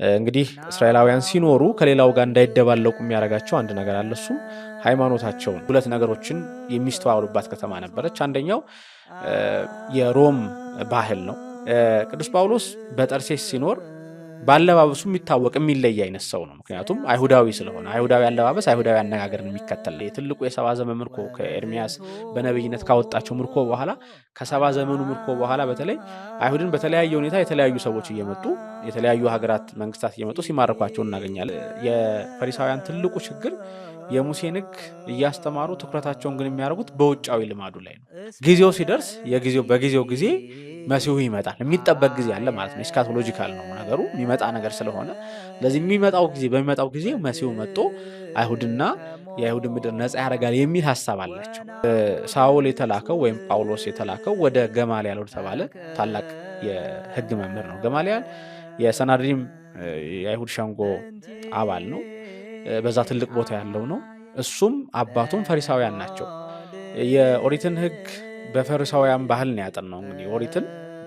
እንግዲህ እስራኤላውያን ሲኖሩ ከሌላው ጋር እንዳይደባለቁ የሚያደርጋቸው አንድ ነገር አለ። እሱም ሃይማኖታቸው ነው። ሁለት ነገሮችን የሚስተዋሉባት ከተማ ነበረች። አንደኛው የሮም ባህል ነው። ቅዱስ ጳውሎስ በጠርሴስ ሲኖር ባለባበሱ የሚታወቅ የሚለይ አይነት ሰው ነው። ምክንያቱም አይሁዳዊ ስለሆነ አይሁዳዊ አለባበስ፣ አይሁዳዊ አነጋገርን የሚከተል የትልቁ የሰባ ዘመን ምርኮ ከኤርሚያስ በነብይነት ካወጣቸው ምርኮ በኋላ ከሰባ ዘመኑ ምርኮ በኋላ በተለይ አይሁድን በተለያየ ሁኔታ የተለያዩ ሰዎች እየመጡ የተለያዩ ሀገራት መንግስታት እየመጡ ሲማርኳቸው እናገኛለን። የፈሪሳውያን ትልቁ ችግር የሙሴን ሕግ እያስተማሩ ትኩረታቸውን ግን የሚያደርጉት በውጫዊ ልማዱ ላይ ነው። ጊዜው ሲደርስ በጊዜው ጊዜ መሲሁ ይመጣል። የሚጠበቅ ጊዜ አለ ማለት ነው። ኤስካቶሎጂካል ነው ነገሩ፣ የሚመጣ ነገር ስለሆነ ለዚህ በሚመጣው ጊዜ መሲሁ መጥቶ አይሁድና የአይሁድ ምድር ነፃ ያደርጋል የሚል ሐሳብ አላቸው። ሳውል የተላከው ወይም ጳውሎስ የተላከው ወደ ገማልያል ተባለ ታላቅ የሕግ መምህር ነው። ገማልያል የሰናድሪም የአይሁድ ሸንጎ አባል ነው። በዛ ትልቅ ቦታ ያለው ነው። እሱም አባቱም ፈሪሳውያን ናቸው። የኦሪትን ሕግ በፈሪሳውያን ባህል ነው ያጠናው። እንግዲህ ኦሪትን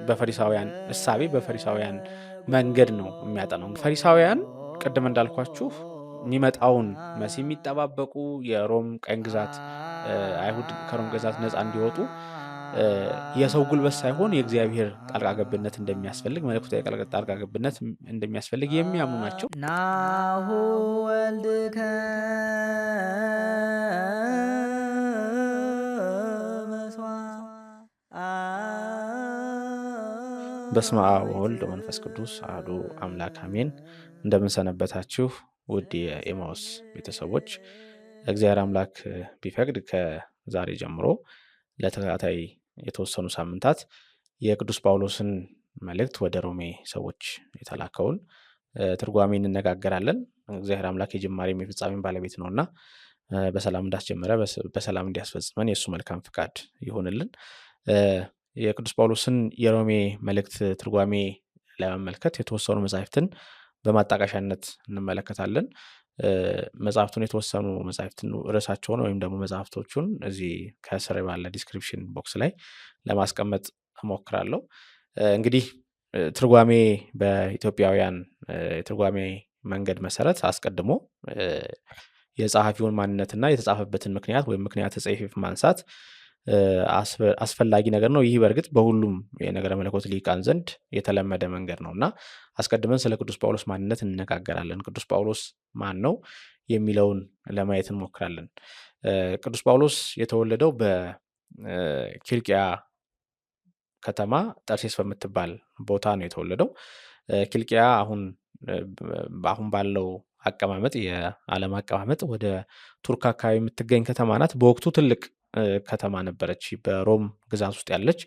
በፈሪሳውያን እሳቤ በፈሪሳውያን መንገድ ነው የሚያጠናው። ፈሪሳውያን ቅድም እንዳልኳችሁ የሚመጣውን መሲህ የሚጠባበቁ የሮም ቀኝ ግዛት አይሁድ ከሮም ግዛት ነፃ እንዲወጡ የሰው ጉልበት ሳይሆን የእግዚአብሔር ጣልቃ ገብነት እንደሚያስፈልግ መለኮታዊ ጣልቃ ገብነት እንደሚያስፈልግ የሚያምኑ ናቸው። ናሁ ወልድከ በስመ አብ ወወልድ ወመንፈስ ቅዱስ አሐዱ አምላክ አሜን። እንደምንሰነበታችሁ ውድ የኤማውስ ቤተሰቦች፣ እግዚአብሔር አምላክ ቢፈቅድ ከዛሬ ጀምሮ ለተከታታይ የተወሰኑ ሳምንታት የቅዱስ ጳውሎስን መልእክት ወደ ሮሜ ሰዎች የተላከውን ትርጓሜ እንነጋገራለን። እግዚአብሔር አምላክ የጅማሬም የፍጻሜም ባለቤት ነውና በሰላም እንዳስጀመረ በሰላም እንዲያስፈጽመን የእሱ መልካም ፍቃድ ይሆንልን። የቅዱስ ጳውሎስን የሮሜ መልእክት ትርጓሜ ለመመልከት የተወሰኑ መጻሕፍትን በማጣቀሻነት እንመለከታለን። መጽሐፍቱን የተወሰኑ መጽሐፍትን ርዕሳቸውን ወይም ደግሞ መጽሐፍቶቹን እዚህ ከስር ባለ ዲስክሪፕሽን ቦክስ ላይ ለማስቀመጥ እሞክራለሁ። እንግዲህ ትርጓሜ በኢትዮጵያውያን የትርጓሜ መንገድ መሰረት አስቀድሞ የጸሐፊውን ማንነትና የተጻፈበትን ምክንያት ወይም ምክንያት ጽሑፍ ማንሳት አስፈላጊ ነገር ነው። ይህ በእርግጥ በሁሉም የነገረ መለኮት ሊቃን ዘንድ የተለመደ መንገድ ነውና አስቀድመን ስለ ቅዱስ ጳውሎስ ማንነት እንነጋገራለን። ቅዱስ ጳውሎስ ማን ነው የሚለውን ለማየት እንሞክራለን። ቅዱስ ጳውሎስ የተወለደው በኪልቅያ ከተማ ጠርሴስ በምትባል ቦታ ነው የተወለደው። ኪልቅያ አሁን ባለው አቀማመጥ የዓለም አቀማመጥ ወደ ቱርክ አካባቢ የምትገኝ ከተማ ናት። በወቅቱ ትልቅ ከተማ ነበረች። በሮም ግዛት ውስጥ ያለች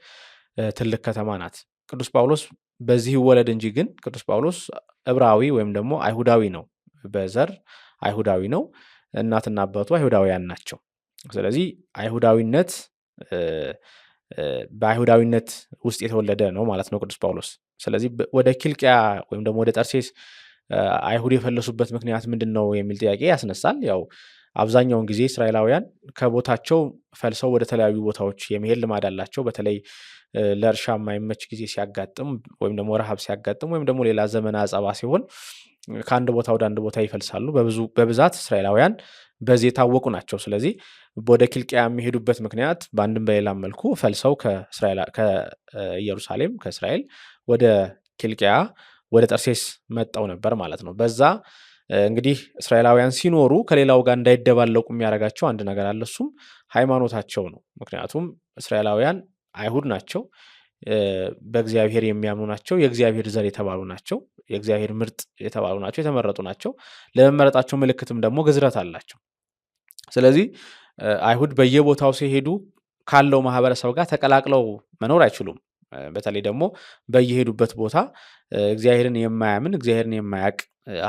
ትልቅ ከተማ ናት። ቅዱስ ጳውሎስ በዚህ ይወለድ እንጂ ግን ቅዱስ ጳውሎስ ዕብራዊ ወይም ደግሞ አይሁዳዊ ነው። በዘር አይሁዳዊ ነው። እናትና አባቱ አይሁዳውያን ናቸው። ስለዚህ በአይሁዳዊነት ውስጥ የተወለደ ነው ማለት ነው ቅዱስ ጳውሎስ። ስለዚህ ወደ ኪልቅያ ወይም ደግሞ ወደ ጠርሴስ አይሁድ የፈለሱበት ምክንያት ምንድን ነው የሚል ጥያቄ ያስነሳል። ያው አብዛኛውን ጊዜ እስራኤላውያን ከቦታቸው ፈልሰው ወደ ተለያዩ ቦታዎች የመሄድ ልማድ አላቸው። በተለይ ለእርሻ የማይመች ጊዜ ሲያጋጥም ወይም ደግሞ ረሃብ ሲያጋጥም ወይም ደግሞ ሌላ ዘመን አጸባ ሲሆን ከአንድ ቦታ ወደ አንድ ቦታ ይፈልሳሉ። በብዛት እስራኤላውያን በዚህ የታወቁ ናቸው። ስለዚህ ወደ ኪልቅያ የሚሄዱበት ምክንያት በአንድም በሌላም መልኩ ፈልሰው ከኢየሩሳሌም ከእስራኤል ወደ ኪልቅያ ወደ ጠርሴስ መጣው ነበር ማለት ነው። በዛ እንግዲህ እስራኤላውያን ሲኖሩ ከሌላው ጋር እንዳይደባለቁ የሚያደርጋቸው አንድ ነገር አለ። እሱም ሃይማኖታቸው ነው። ምክንያቱም እስራኤላውያን አይሁድ ናቸው፣ በእግዚአብሔር የሚያምኑ ናቸው፣ የእግዚአብሔር ዘር የተባሉ ናቸው፣ የእግዚአብሔር ምርጥ የተባሉ ናቸው፣ የተመረጡ ናቸው። ለመመረጣቸው ምልክትም ደግሞ ግዝረት አላቸው። ስለዚህ አይሁድ በየቦታው ሲሄዱ ካለው ማህበረሰብ ጋር ተቀላቅለው መኖር አይችሉም። በተለይ ደግሞ በየሄዱበት ቦታ እግዚአብሔርን የማያምን እግዚአብሔርን የማያቅ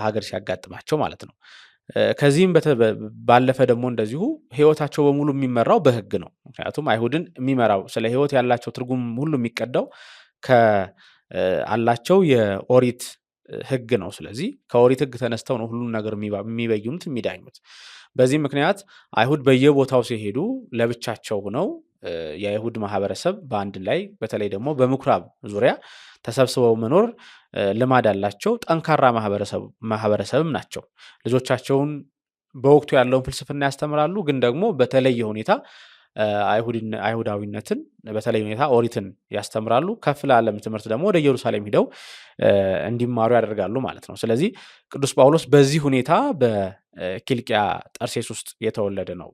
ሀገር ሲያጋጥማቸው ማለት ነው። ከዚህም ባለፈ ደግሞ እንደዚሁ ህይወታቸው በሙሉ የሚመራው በህግ ነው። ምክንያቱም አይሁድን የሚመራው ስለ ህይወት ያላቸው ትርጉም ሁሉ የሚቀዳው ከአላቸው የኦሪት ህግ ነው። ስለዚህ ከኦሪት ህግ ተነስተው ነው ሁሉን ነገር የሚበይኑት የሚዳኙት። በዚህ ምክንያት አይሁድ በየቦታው ሲሄዱ ለብቻቸው ሆነው የአይሁድ ማህበረሰብ በአንድ ላይ በተለይ ደግሞ በምኩራብ ዙሪያ ተሰብስበው መኖር ልማድ አላቸው። ጠንካራ ማህበረሰብም ናቸው። ልጆቻቸውን በወቅቱ ያለውን ፍልስፍና ያስተምራሉ። ግን ደግሞ በተለየ ሁኔታ አይሁዳዊነትን በተለይ ሁኔታ ኦሪትን ያስተምራሉ። ከፍ ላለም ትምህርት ደግሞ ወደ ኢየሩሳሌም ሂደው እንዲማሩ ያደርጋሉ ማለት ነው። ስለዚህ ቅዱስ ጳውሎስ በዚህ ሁኔታ በኪልቅያ ጠርሴስ ውስጥ የተወለደ ነው።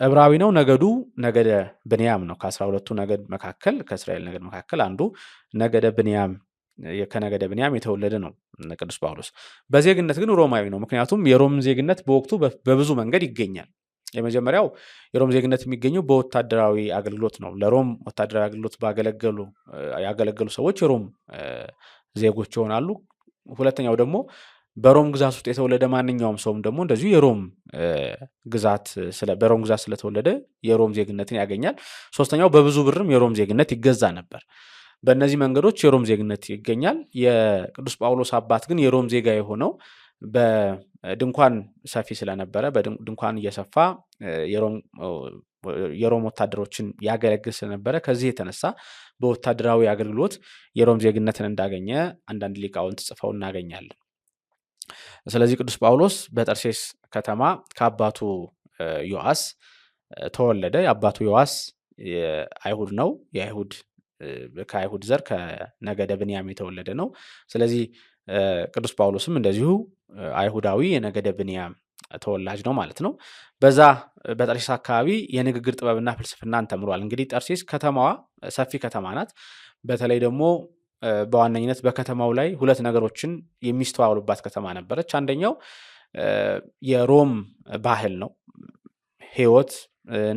ዕብራዊ ነው። ነገዱ ነገደ ብንያም ነው። ከ12ቱ ነገድ መካከል ከእስራኤል ነገድ መካከል አንዱ ነገደ ብንያም ከነገደ ብንያም የተወለደ ነው ቅዱስ ጳውሎስ። በዜግነት ግን ሮማዊ ነው። ምክንያቱም የሮም ዜግነት በወቅቱ በብዙ መንገድ ይገኛል። የመጀመሪያው የሮም ዜግነት የሚገኘው በወታደራዊ አገልግሎት ነው። ለሮም ወታደራዊ አገልግሎት ያገለገሉ ሰዎች የሮም ዜጎች ይሆናሉ። ሁለተኛው ደግሞ በሮም ግዛት ውስጥ የተወለደ ማንኛውም ሰውም ደግሞ እንደዚሁ በሮም ግዛት ስለተወለደ የሮም ዜግነትን ያገኛል። ሶስተኛው በብዙ ብርም የሮም ዜግነት ይገዛ ነበር። በእነዚህ መንገዶች የሮም ዜግነት ይገኛል። የቅዱስ ጳውሎስ አባት ግን የሮም ዜጋ የሆነው በድንኳን ሰፊ ስለነበረ በድንኳን እየሰፋ የሮም ወታደሮችን ያገለግል ስለነበረ ከዚህ የተነሳ በወታደራዊ አገልግሎት የሮም ዜግነትን እንዳገኘ አንዳንድ ሊቃውንት ጽፈው እናገኛለን። ስለዚህ ቅዱስ ጳውሎስ በጠርሴስ ከተማ ከአባቱ ዮአስ ተወለደ። የአባቱ ዮአስ አይሁድ ነው። ከአይሁድ ዘር ከነገደ ብንያም የተወለደ ነው። ስለዚህ ቅዱስ ጳውሎስም እንደዚሁ አይሁዳዊ የነገደ ብንያም ተወላጅ ነው ማለት ነው። በዛ በጠርሴስ አካባቢ የንግግር ጥበብና ፍልስፍናን ተምሯል። እንግዲህ ጠርሴስ ከተማዋ ሰፊ ከተማ ናት። በተለይ ደግሞ በዋነኝነት በከተማው ላይ ሁለት ነገሮችን የሚስተዋሉባት ከተማ ነበረች። አንደኛው የሮም ባህል ነው። ሕይወት፣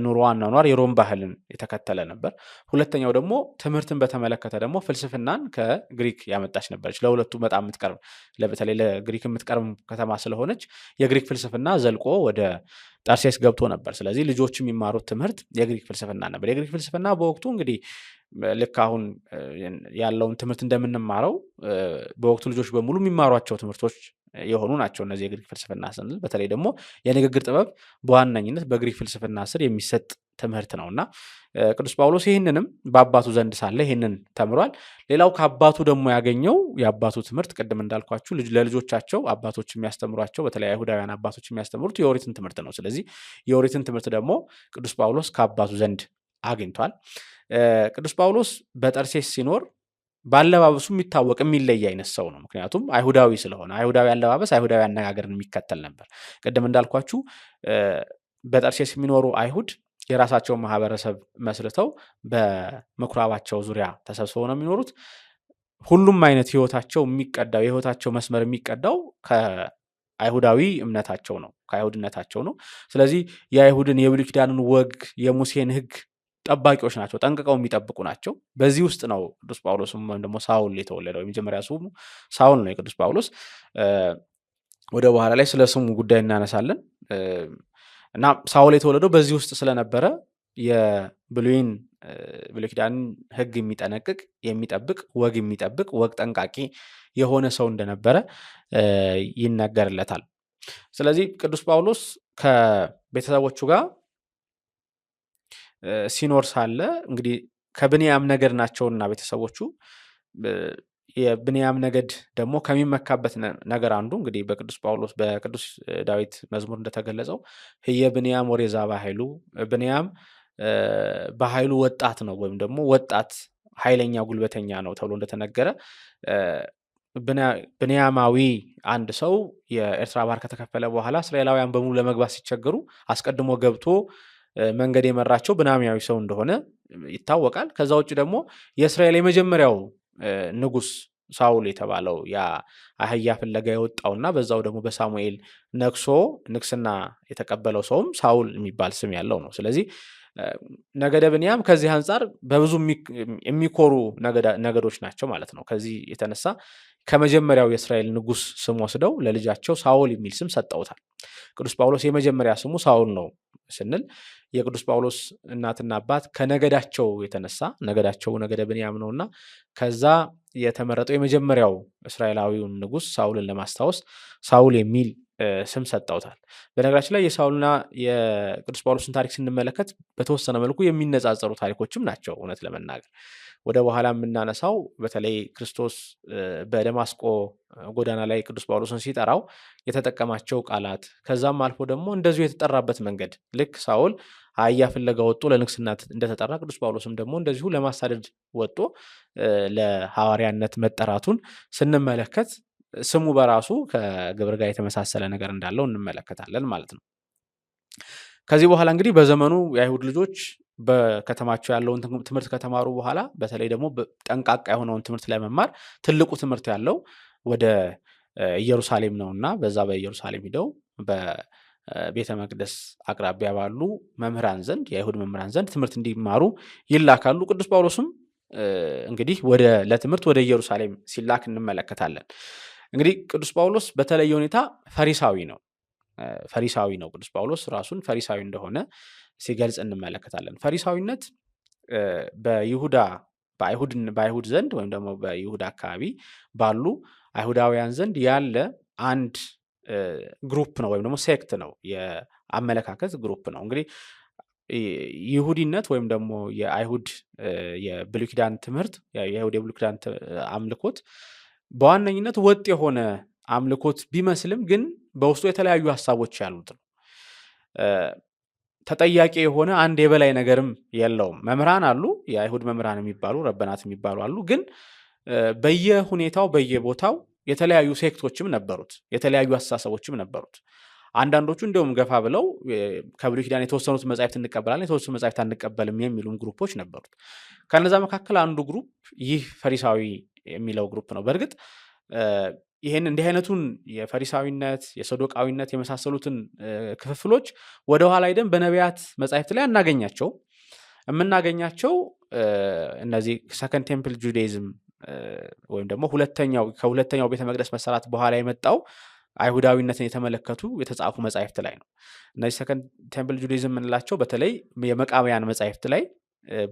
ኑሮ፣ አኗኗር የሮም ባህልን የተከተለ ነበር። ሁለተኛው ደግሞ ትምህርትን በተመለከተ ደግሞ ፍልስፍናን ከግሪክ ያመጣች ነበረች። ለሁለቱ በጣም የምትቀርብ በተለይ ለግሪክ የምትቀርብ ከተማ ስለሆነች የግሪክ ፍልስፍና ዘልቆ ወደ ጠርሴስ ገብቶ ነበር። ስለዚህ ልጆች የሚማሩት ትምህርት የግሪክ ፍልስፍና ነበር። የግሪክ ፍልስፍና በወቅቱ እንግዲህ ልክ አሁን ያለውን ትምህርት እንደምንማረው በወቅቱ ልጆች በሙሉ የሚማሯቸው ትምህርቶች የሆኑ ናቸው። እነዚህ የግሪክ ፍልስፍና ስንል በተለይ ደግሞ የንግግር ጥበብ በዋነኝነት በግሪክ ፍልስፍና ስር የሚሰጥ ትምህርት ነውና ቅዱስ ጳውሎስ ይህንንም በአባቱ ዘንድ ሳለ ይህንን ተምሯል። ሌላው ከአባቱ ደግሞ ያገኘው የአባቱ ትምህርት ቅድም እንዳልኳችሁ ለልጆቻቸው አባቶች የሚያስተምሯቸው በተለይ አይሁዳውያን አባቶች የሚያስተምሩት የኦሪትን ትምህርት ነው። ስለዚህ የኦሪትን ትምህርት ደግሞ ቅዱስ ጳውሎስ ከአባቱ ዘንድ አግኝቷል። ቅዱስ ጳውሎስ በጠርሴስ ሲኖር በአለባበሱ የሚታወቅ የሚለይ አይነት ሰው ነው። ምክንያቱም አይሁዳዊ ስለሆነ አይሁዳዊ አለባበስ፣ አይሁዳዊ አነጋገርን የሚከተል ነበር። ቅድም እንዳልኳችሁ በጠርሴስ የሚኖሩ አይሁድ የራሳቸውን ማህበረሰብ መስርተው በምኩራባቸው ዙሪያ ተሰብስበው ነው የሚኖሩት። ሁሉም አይነት የህይወታቸው መስመር የሚቀዳው ከአይሁዳዊ እምነታቸው ነው፣ ከአይሁድነታቸው ነው። ስለዚህ የአይሁድን የብሉይ ኪዳንን ወግ የሙሴን ሕግ ጠባቂዎች ናቸው፣ ጠንቅቀው የሚጠብቁ ናቸው። በዚህ ውስጥ ነው ቅዱስ ጳውሎስም ወይም ደግሞ ሳውል የተወለደው። የመጀመሪያ ስሙ ሳውል ነው የቅዱስ ጳውሎስ። ወደ በኋላ ላይ ስለ ስሙ ጉዳይ እናነሳለን። እና ሳውል የተወለደው በዚህ ውስጥ ስለነበረ የብሉይ ኪዳንን ሕግ የሚጠብቅ ወግ ጠንቃቂ የሆነ ሰው እንደነበረ ይነገርለታል። ስለዚህ ቅዱስ ጳውሎስ ከቤተሰቦቹ ጋር ሲኖር ሳለ እንግዲህ ከብንያም ነገድ ናቸውና ቤተሰቦቹ የብንያም ነገድ ደግሞ ከሚመካበት ነገር አንዱ እንግዲህ በቅዱስ ዳዊት መዝሙር እንደተገለጸው ህየ ብንያም ወሬዛ በኃይሉ፣ ብንያም በኃይሉ ወጣት ነው ወይም ደግሞ ወጣት ኃይለኛ ጉልበተኛ ነው ተብሎ እንደተነገረ ብንያማዊ አንድ ሰው የኤርትራ ባህር ከተከፈለ በኋላ እስራኤላውያን በሙሉ ለመግባት ሲቸገሩ አስቀድሞ ገብቶ መንገድ የመራቸው ብንያማዊ ሰው እንደሆነ ይታወቃል። ከዛ ውጭ ደግሞ የእስራኤል የመጀመሪያው ንጉስ ሳውል የተባለው ያ አህያ ፍለጋ የወጣውና በዛው ደግሞ በሳሙኤል ነግሶ ንግስና የተቀበለው ሰውም ሳውል የሚባል ስም ያለው ነው። ስለዚህ ነገደ ብንያም ከዚህ አንጻር በብዙ የሚኮሩ ነገዶች ናቸው ማለት ነው። ከዚህ የተነሳ ከመጀመሪያው የእስራኤል ንጉስ ስም ወስደው ለልጃቸው ሳውል የሚል ስም ሰጠውታል። ቅዱስ ጳውሎስ የመጀመሪያ ስሙ ሳውል ነው ስንል የቅዱስ ጳውሎስ እናትና አባት ከነገዳቸው የተነሳ ነገዳቸው ነገደ ብንያም ነውና ከዛ የተመረጠው የመጀመሪያው እስራኤላዊውን ንጉስ ሳውልን ለማስታወስ ሳውል የሚል ስም ሰጠውታል። በነገራችን ላይ የሳውልና የቅዱስ ጳውሎስን ታሪክ ስንመለከት በተወሰነ መልኩ የሚነጻጸሩ ታሪኮችም ናቸው። እውነት ለመናገር ወደ በኋላ የምናነሳው በተለይ ክርስቶስ በደማስቆ ጎዳና ላይ ቅዱስ ጳውሎስን ሲጠራው የተጠቀማቸው ቃላት ከዛም አልፎ ደግሞ እንደዚሁ የተጠራበት መንገድ ልክ ሳውል አህያ ፍለጋ ወጥቶ ለንግስና እንደተጠራ ቅዱስ ጳውሎስም ደግሞ እንደዚሁ ለማሳደድ ወጥቶ ለሐዋርያነት መጠራቱን ስንመለከት ስሙ በራሱ ከግብር ጋር የተመሳሰለ ነገር እንዳለው እንመለከታለን ማለት ነው። ከዚህ በኋላ እንግዲህ በዘመኑ የአይሁድ ልጆች በከተማቸው ያለውን ትምህርት ከተማሩ በኋላ በተለይ ደግሞ ጠንቃቃ የሆነውን ትምህርት ለመማር ትልቁ ትምህርት ያለው ወደ ኢየሩሳሌም ነውና በዛ በኢየሩሳሌም ሂደው በቤተ መቅደስ አቅራቢያ ባሉ መምህራን ዘንድ የአይሁድ መምህራን ዘንድ ትምህርት እንዲማሩ ይላካሉ። ቅዱስ ጳውሎስም እንግዲህ ለትምህርት ወደ ኢየሩሳሌም ሲላክ እንመለከታለን። እንግዲህ ቅዱስ ጳውሎስ በተለየ ሁኔታ ፈሪሳዊ ነው። ቅዱስ ጳውሎስ ራሱን ፈሪሳዊ እንደሆነ ሲገልጽ እንመለከታለን። ፈሪሳዊነት በአይሁድ ዘንድ ወይም ደግሞ በይሁዳ አካባቢ ባሉ አይሁዳውያን ዘንድ ያለ አንድ ግሩፕ ነው ወይም ደግሞ ሴክት ነው፣ የአመለካከት ግሩፕ ነው። እንግዲህ ይሁዲነት ወይም ደግሞ የአይሁድ የብሉይ ኪዳን ትምህርት የአይሁድ የብሉይ ኪዳን አምልኮት በዋነኝነት ወጥ የሆነ አምልኮት ቢመስልም ግን በውስጡ የተለያዩ ሀሳቦች ያሉት ነው። ተጠያቂ የሆነ አንድ የበላይ ነገርም የለውም። መምህራን አሉ፣ የአይሁድ መምህራን የሚባሉ ረበናት የሚባሉ አሉ። ግን በየሁኔታው በየቦታው የተለያዩ ሴክቶችም ነበሩት፣ የተለያዩ አስተሳሰቦችም ነበሩት። አንዳንዶቹ እንዲሁም ገፋ ብለው ከብሉይ ኪዳን የተወሰኑት መጻሕፍት እንቀበላለን፣ የተወሰኑ መጻሕፍት አንቀበልም የሚሉም ግሩፖች ነበሩት። ከነዛ መካከል አንዱ ግሩፕ ይህ ፈሪሳዊ የሚለው ግሩፕ ነው። በእርግጥ ይህን እንዲህ አይነቱን የፈሪሳዊነት የሰዶቃዊነት የመሳሰሉትን ክፍፍሎች ወደኋላ ሄደን በነቢያት መጻሕፍት ላይ አናገኛቸው። የምናገኛቸው እነዚህ ሰከንድ ቴምፕል ጁዳይዝም ወይም ደግሞ ከሁለተኛው ቤተ መቅደስ መሰራት በኋላ የመጣው አይሁዳዊነትን የተመለከቱ የተጻፉ መጻሕፍት ላይ ነው። እነዚህ ሰከንድ ቴምፕል ጁዳይዝም የምንላቸው በተለይ የመቃብያን መጻሕፍት ላይ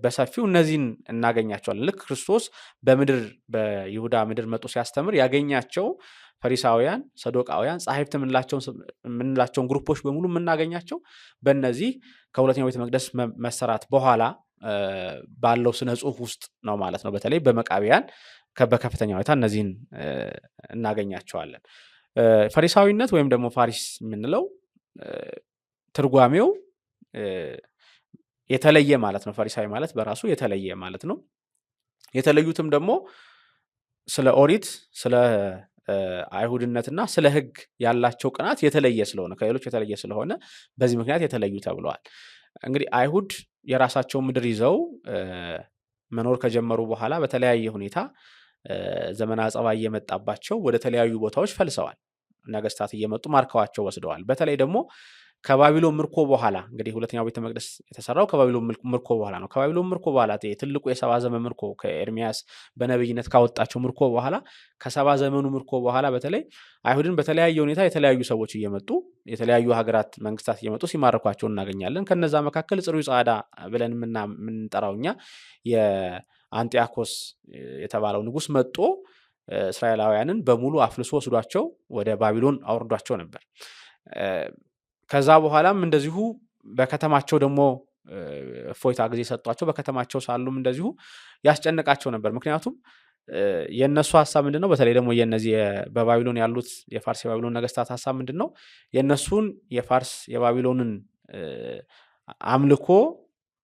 በሰፊው እነዚህን እናገኛቸዋለን። ልክ ክርስቶስ በይሁዳ ምድር መጡ ሲያስተምር ያገኛቸው ፈሪሳውያን፣ ሰዶቃውያን፣ ጸሐፍት የምንላቸውን ግሩፖች በሙሉ የምናገኛቸው በእነዚህ ከሁለተኛው ቤተ መቅደስ መሰራት በኋላ ባለው ስነ ጽሑፍ ውስጥ ነው ማለት ነው። በተለይ በመቃብያን በከፍተኛ ሁኔታ እነዚህን እናገኛቸዋለን። ፈሪሳዊነት ወይም ደግሞ ፋሪስ የምንለው ትርጓሜው የተለየ ማለት ነው። ፈሪሳዊ ማለት በራሱ የተለየ ማለት ነው። የተለዩትም ደግሞ ስለ ኦሪት፣ ስለ አይሁድነትና ስለ ሕግ ያላቸው ቅናት የተለየ ስለሆነ ከሌሎች የተለየ ስለሆነ በዚህ ምክንያት የተለዩ ተብለዋል። እንግዲህ አይሁድ የራሳቸውን ምድር ይዘው መኖር ከጀመሩ በኋላ በተለያየ ሁኔታ ዘመነ አጸባ እየመጣባቸው ወደ ተለያዩ ቦታዎች ፈልሰዋል። ነገስታት እየመጡ ማርከዋቸው ወስደዋል። በተለይ ደግሞ ከባቢሎን ምርኮ በኋላ እንግዲህ ሁለተኛው ቤተ መቅደስ የተሰራው ከባቢሎን ምርኮ በኋላ ነው። ከባቢሎን ምርኮ በኋላ ትልቁ የሰባ ዘመን ምርኮ ከኤርሚያስ በነብይነት ካወጣቸው ምርኮ በኋላ ከሰባ ዘመኑ ምርኮ በኋላ በተለይ አይሁድን በተለያየ ሁኔታ የተለያዩ ሰዎች እየመጡ የተለያዩ ሀገራት መንግስታት እየመጡ ሲማርኳቸው እናገኛለን። ከነዛ መካከል ጽሩይ ጸዓዳ ብለን የምንጠራው እኛ የአንጢያኮስ የተባለው ንጉስ መጦ እስራኤላውያንን በሙሉ አፍልሶ ወስዷቸው ወደ ባቢሎን አውርዷቸው ነበር። ከዛ በኋላም እንደዚሁ በከተማቸው ደግሞ እፎይታ ጊዜ ሰጧቸው። በከተማቸው ሳሉም እንደዚሁ ያስጨንቃቸው ነበር። ምክንያቱም የእነሱ ሀሳብ ምንድን ነው? በተለይ ደግሞ የነዚህ በባቢሎን ያሉት የፋርስ የባቢሎን ነገስታት ሀሳብ ምንድን ነው? የእነሱን የፋርስ የባቢሎንን አምልኮ፣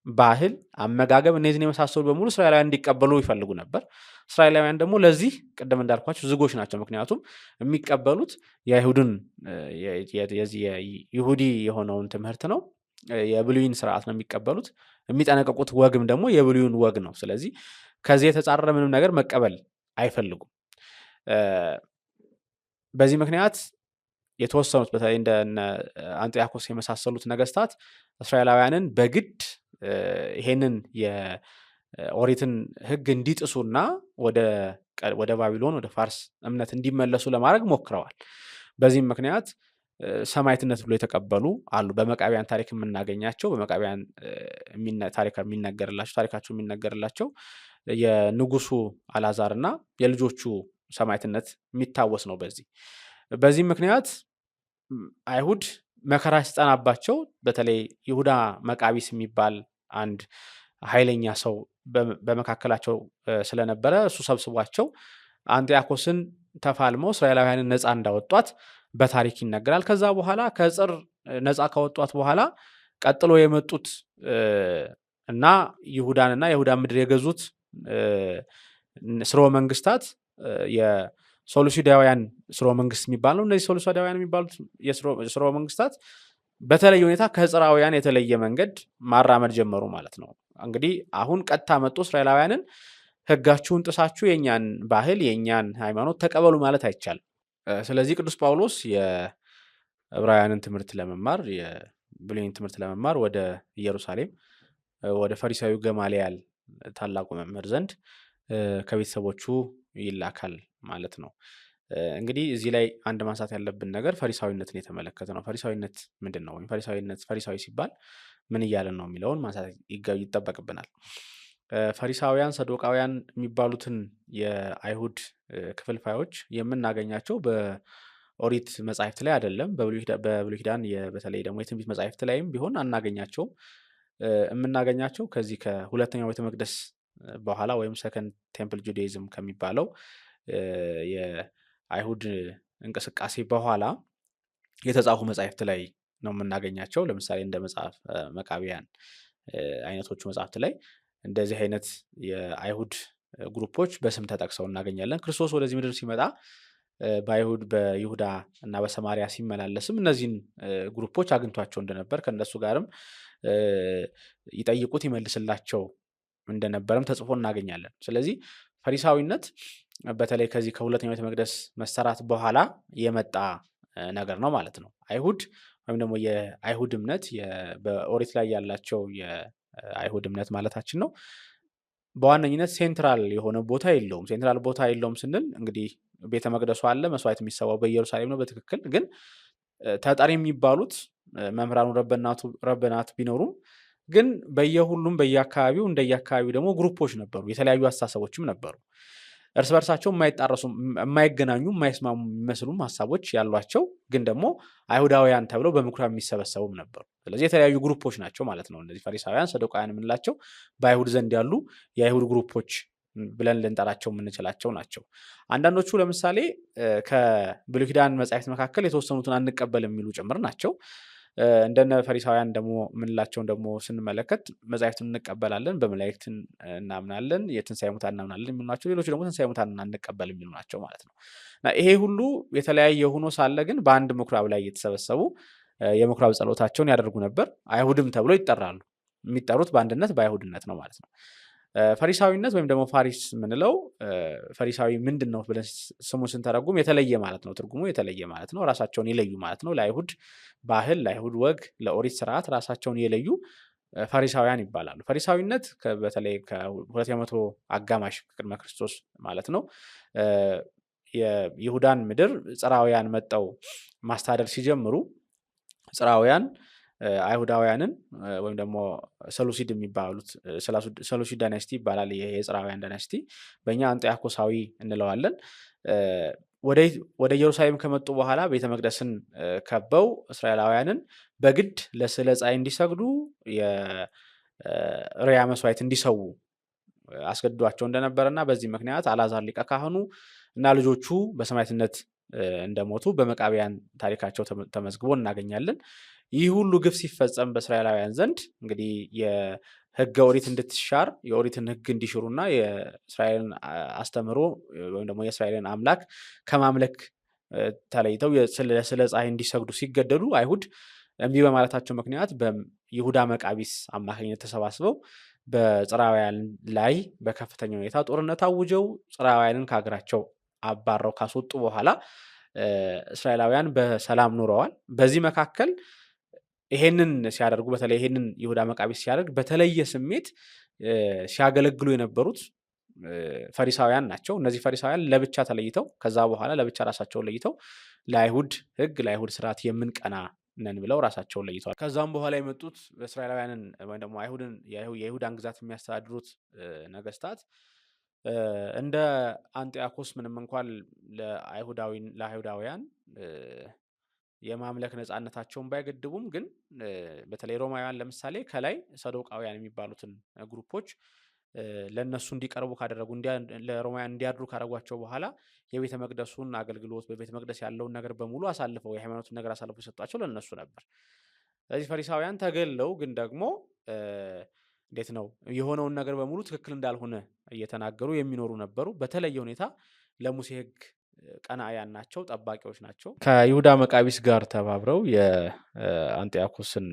ባህል፣ አመጋገብ እነዚህን የመሳሰሉ በሙሉ እስራኤላውያን እንዲቀበሉ ይፈልጉ ነበር። እስራኤላውያን ደግሞ ለዚህ ቅድም እንዳልኳቸው ዝጎች ናቸው። ምክንያቱም የሚቀበሉት የአይሁድን ይሁዲ የሆነውን ትምህርት ነው፣ የብሉይን ስርዓት ነው የሚቀበሉት። የሚጠነቀቁት ወግም ደግሞ የብሉይን ወግ ነው። ስለዚህ ከዚህ የተጻረረ ምንም ነገር መቀበል አይፈልጉም። በዚህ ምክንያት የተወሰኑት በተለይ እንደ አንጢያኮስ የመሳሰሉት ነገስታት እስራኤላውያንን በግድ ይሄንን የኦሪትን ሕግ እንዲጥሱና ወደ ባቢሎን ወደ ፋርስ እምነት እንዲመለሱ ለማድረግ ሞክረዋል። በዚህም ምክንያት ሰማዕትነት ብሎ የተቀበሉ አሉ። በመቃብያን ታሪክ የምናገኛቸው በመቃብያን ታሪካቸው የሚነገርላቸው የንጉሱ አልዓዛርና የልጆቹ ሰማዕትነት የሚታወስ ነው። በዚህ ምክንያት አይሁድ መከራ ሲጸናባቸው በተለይ ይሁዳ መቃቢስ የሚባል አንድ ኃይለኛ ሰው በመካከላቸው ስለነበረ እሱ ሰብስቧቸው አንጢያኮስን ተፋልመው እስራኤላውያንን ነፃ እንዳወጧት በታሪክ ይነገራል። ከዛ በኋላ ከጽር ነፃ ካወጧት በኋላ ቀጥሎ የመጡት እና ይሁዳንና የይሁዳን ምድር የገዙት ስርወ መንግስታት የሶሉሲዳውያን ስርወ መንግስት የሚባል ነው። እነዚህ ሶሉሲዳውያን የሚባሉት የስርወ መንግስታት በተለየ ሁኔታ ከዕጽራውያን የተለየ መንገድ ማራመድ ጀመሩ ማለት ነው። እንግዲህ አሁን ቀጥታ መጡ እስራኤላውያንን ሕጋችሁን ጥሳችሁ የእኛን ባህል የእኛን ሃይማኖት ተቀበሉ ማለት አይቻልም። ስለዚህ ቅዱስ ጳውሎስ የዕብራውያንን ትምህርት ለመማር የብሉይን ትምህርት ለመማር ወደ ኢየሩሳሌም ወደ ፈሪሳዊ ገማልያል ታላቁ መምህር ዘንድ ከቤተሰቦቹ ይላካል ማለት ነው። እንግዲህ እዚህ ላይ አንድ ማንሳት ያለብን ነገር ፈሪሳዊነትን የተመለከተ ነው። ፈሪሳዊነት ምንድን ነው? ወይም ፈሪሳዊ ሲባል ምን እያለን ነው የሚለውን ማንሳት ይጠበቅብናል። ፈሪሳውያን፣ ሰዶቃውያን የሚባሉትን የአይሁድ ክፍልፋዮች የምናገኛቸው በኦሪት መጻሕፍት ላይ አይደለም። በብሉይ ኪዳን በተለይ ደግሞ የትንቢት መጻሕፍት ላይም ቢሆን አናገኛቸውም። የምናገኛቸው ከዚህ ከሁለተኛው ቤተ መቅደስ በኋላ ወይም ሰከንድ ቴምፕል ጁዳይዝም ከሚባለው የአይሁድ እንቅስቃሴ በኋላ የተጻፉ መጻሕፍት ላይ ነው የምናገኛቸው። ለምሳሌ እንደ መጽሐፍ መቃብያን አይነቶቹ መጽሐፍት ላይ እንደዚህ አይነት የአይሁድ ግሩፖች በስም ተጠቅሰው እናገኛለን። ክርስቶስ ወደዚህ ምድር ሲመጣ በይሁዳ እና በሰማሪያ ሲመላለስም እነዚህን ግሩፖች አግኝቷቸው እንደነበር ከእነሱ ጋርም ይጠይቁት ይመልስላቸው እንደነበረም ተጽፎ እናገኛለን። ስለዚህ ፈሪሳዊነት በተለይ ከዚህ ከሁለተኛው ቤተ መቅደስ መሰራት በኋላ የመጣ ነገር ነው ማለት ነው። አይሁድ ወይም ደግሞ የአይሁድ እምነት በኦሪት ላይ ያላቸው የአይሁድ እምነት ማለታችን ነው። በዋነኝነት ሴንትራል የሆነ ቦታ የለውም። ሴንትራል ቦታ የለውም ስንል እንግዲህ ቤተ መቅደሱ አለ፣ መስዋዕት የሚሰዋው በኢየሩሳሌም ነው በትክክል ግን ተጠሪ የሚባሉት መምህራኑ ረበናት ቢኖሩም ግን በየሁሉም በየአካባቢው እንደየአካባቢው ደግሞ ግሩፖች ነበሩ፣ የተለያዩ አስተሳሰቦችም ነበሩ። እርስ በርሳቸው የማይጣረሱ የማይገናኙ የማይስማሙ የሚመስሉም ሀሳቦች ያሏቸው ግን ደግሞ አይሁዳውያን ተብለው በምኩራብ የሚሰበሰቡም ነበሩ። ስለዚህ የተለያዩ ግሩፖች ናቸው ማለት ነው። እነዚህ ፈሪሳውያን፣ ሰዶቃውያን የምንላቸው በአይሁድ ዘንድ ያሉ የአይሁድ ግሩፖች ብለን ልንጠራቸው የምንችላቸው ናቸው። አንዳንዶቹ ለምሳሌ ከብሉይ ኪዳን መጻሕፍት መካከል የተወሰኑትን አንቀበል የሚሉ ጭምር ናቸው። እንደነ ፈሪሳውያን ደግሞ ምንላቸውን ደግሞ ስንመለከት መጻሕፍትን እንቀበላለን፣ በመላእክት እናምናለን፣ የትንሣኤ ሙታን እናምናለን የሚሉ ናቸው። ሌሎቹ ደግሞ ትንሣኤ ሙታን አንቀበል የሚሉ ናቸው ማለት ነው። እና ይሄ ሁሉ የተለያየ ሆኖ ሳለ ግን በአንድ ምኩራብ ላይ እየተሰበሰቡ የምኩራብ ጸሎታቸውን ያደርጉ ነበር። አይሁድም ተብሎ ይጠራሉ። የሚጠሩት በአንድነት በአይሁድነት ነው ማለት ነው። ፈሪሳዊነት ወይም ደግሞ ፋሪስ የምንለው ፈሪሳዊ ምንድን ነው ብለን ስሙን ስንተረጉም የተለየ ማለት ነው። ትርጉሙ የተለየ ማለት ነው። ራሳቸውን የለዩ ማለት ነው። ለአይሁድ ባህል፣ ለአይሁድ ወግ፣ ለኦሪት ስርዓት ራሳቸውን የለዩ ፈሪሳውያን ይባላሉ። ፈሪሳዊነት በተለይ ከ200 አጋማሽ ቅድመ ክርስቶስ ማለት ነው የይሁዳን ምድር ጽራውያን መጠው ማስተዳደር ሲጀምሩ ጽራውያን አይሁዳውያንን ወይም ደግሞ ሰሉሲድ የሚባሉት ሰሉሲድ ዳይናስቲ ይባላል። ይሄ የጽራውያን ዳይናስቲ በእኛ አንጢያኮሳዊ እንለዋለን። ወደ ኢየሩሳሌም ከመጡ በኋላ ቤተ መቅደስን ከበው እስራኤላውያንን በግድ ለስዕለ ፀሐይ እንዲሰግዱ የርያ መስዋዕት እንዲሰዉ አስገድዷቸው እንደነበረና በዚህ ምክንያት አልዓዛር ሊቀ ካህኑ እና ልጆቹ በሰማዕትነት እንደሞቱ በመቃብያን ታሪካቸው ተመዝግቦ እናገኛለን። ይህ ሁሉ ግፍ ሲፈጸም በእስራኤላውያን ዘንድ እንግዲህ የሕገ ኦሪት እንድትሻር የኦሪትን ሕግ እንዲሽሩና የእስራኤልን አስተምህሮ ወይም ደግሞ የእስራኤልን አምላክ ከማምለክ ተለይተው ስለ ፀሐይ እንዲሰግዱ ሲገደዱ አይሁድ እምቢ በማለታቸው ምክንያት በይሁዳ መቃቢስ አማካኝነት ተሰባስበው በጽራውያን ላይ በከፍተኛ ሁኔታ ጦርነት አውጀው ጽራውያንን ከሀገራቸው አባረው ካስወጡ በኋላ እስራኤላውያን በሰላም ኑረዋል። በዚህ መካከል ይሄንን ሲያደርጉ በተለይ ይሄንን ይሁዳ መቃቢስ ሲያደርግ በተለየ ስሜት ሲያገለግሉ የነበሩት ፈሪሳውያን ናቸው። እነዚህ ፈሪሳውያን ለብቻ ተለይተው ከዛ በኋላ ለብቻ ራሳቸውን ለይተው ለአይሁድ ሕግ ለአይሁድ ስርዓት የምንቀና ነን ብለው ራሳቸውን ለይተዋል። ከዛም በኋላ የመጡት እስራኤላውያንን ወይም ደግሞ የይሁዳን ግዛት የሚያስተዳድሩት ነገስታት እንደ አንጢያኮስ ምንም እንኳን ለአይሁዳውያን የማምለክ ነፃነታቸውን ባይገድቡም ግን በተለይ ሮማውያን ለምሳሌ ከላይ ሰዶቃውያን የሚባሉትን ግሩፖች ለነሱ እንዲቀርቡ ካደረጉ ለሮማውያን እንዲያድሩ ካደረጓቸው በኋላ የቤተ መቅደሱን አገልግሎት በቤተ መቅደስ ያለውን ነገር በሙሉ አሳልፈው የሃይማኖቱን ነገር አሳልፈው የሰጧቸው ለነሱ ነበር። ስለዚህ ፈሪሳውያን ተገለው ግን ደግሞ እንዴት ነው የሆነውን ነገር በሙሉ ትክክል እንዳልሆነ እየተናገሩ የሚኖሩ ነበሩ። በተለየ ሁኔታ ለሙሴ ሕግ ቀናያን ናቸው፣ ጠባቂዎች ናቸው። ከይሁዳ መቃቢስ ጋር ተባብረው የአንጢያኮስን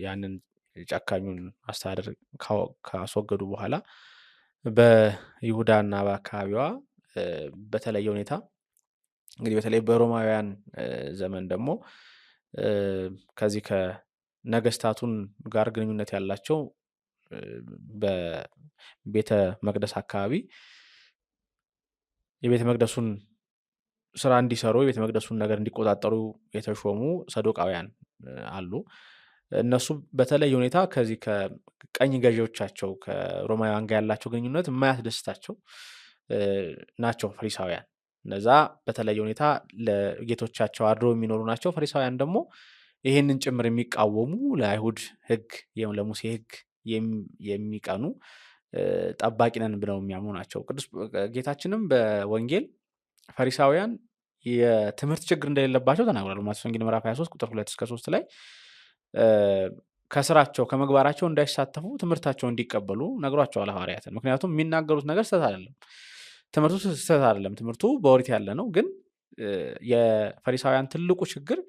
ያንን ጨካኙን አስተዳደር ካስወገዱ በኋላ በይሁዳና በአካባቢዋ በተለየ ሁኔታ እንግዲህ በተለይ በሮማውያን ዘመን ደግሞ ከዚህ ከነገስታቱን ጋር ግንኙነት ያላቸው በቤተ መቅደስ አካባቢ የቤተ መቅደሱን ስራ እንዲሰሩ የቤተ መቅደሱን ነገር እንዲቆጣጠሩ የተሾሙ ሰዶቃውያን አሉ። እነሱ በተለየ ሁኔታ ከዚህ ከቀኝ ገዢዎቻቸው ከሮማውያን ጋር ያላቸው ግንኙነት የማያስደስታቸው ናቸው ፈሪሳውያን። እነዛ በተለየ ሁኔታ ለጌቶቻቸው አድሮ የሚኖሩ ናቸው። ፈሪሳውያን ደግሞ ይህንን ጭምር የሚቃወሙ ለአይሁድ ሕግ ለሙሴ ሕግ የሚቀኑ ጠባቂ ነን ብለው የሚያምኑ ናቸው። ቅዱስ ጌታችንም በወንጌል ፈሪሳውያን የትምህርት ችግር እንደሌለባቸው ተናግሯል። ማቴዎስ ወንጌል ምዕራፍ 23 ቁጥር 2-3 ላይ ከስራቸው ከምግባራቸው እንዳይሳተፉ ትምህርታቸው እንዲቀበሉ ነግሯቸዋል ሐዋርያትን። ምክንያቱም የሚናገሩት ነገር ስህተት አይደለም፣ ትምህርቱ ስህተት አይደለም፣ ትምህርቱ በኦሪት ያለ ነው። ግን የፈሪሳውያን ትልቁ ችግር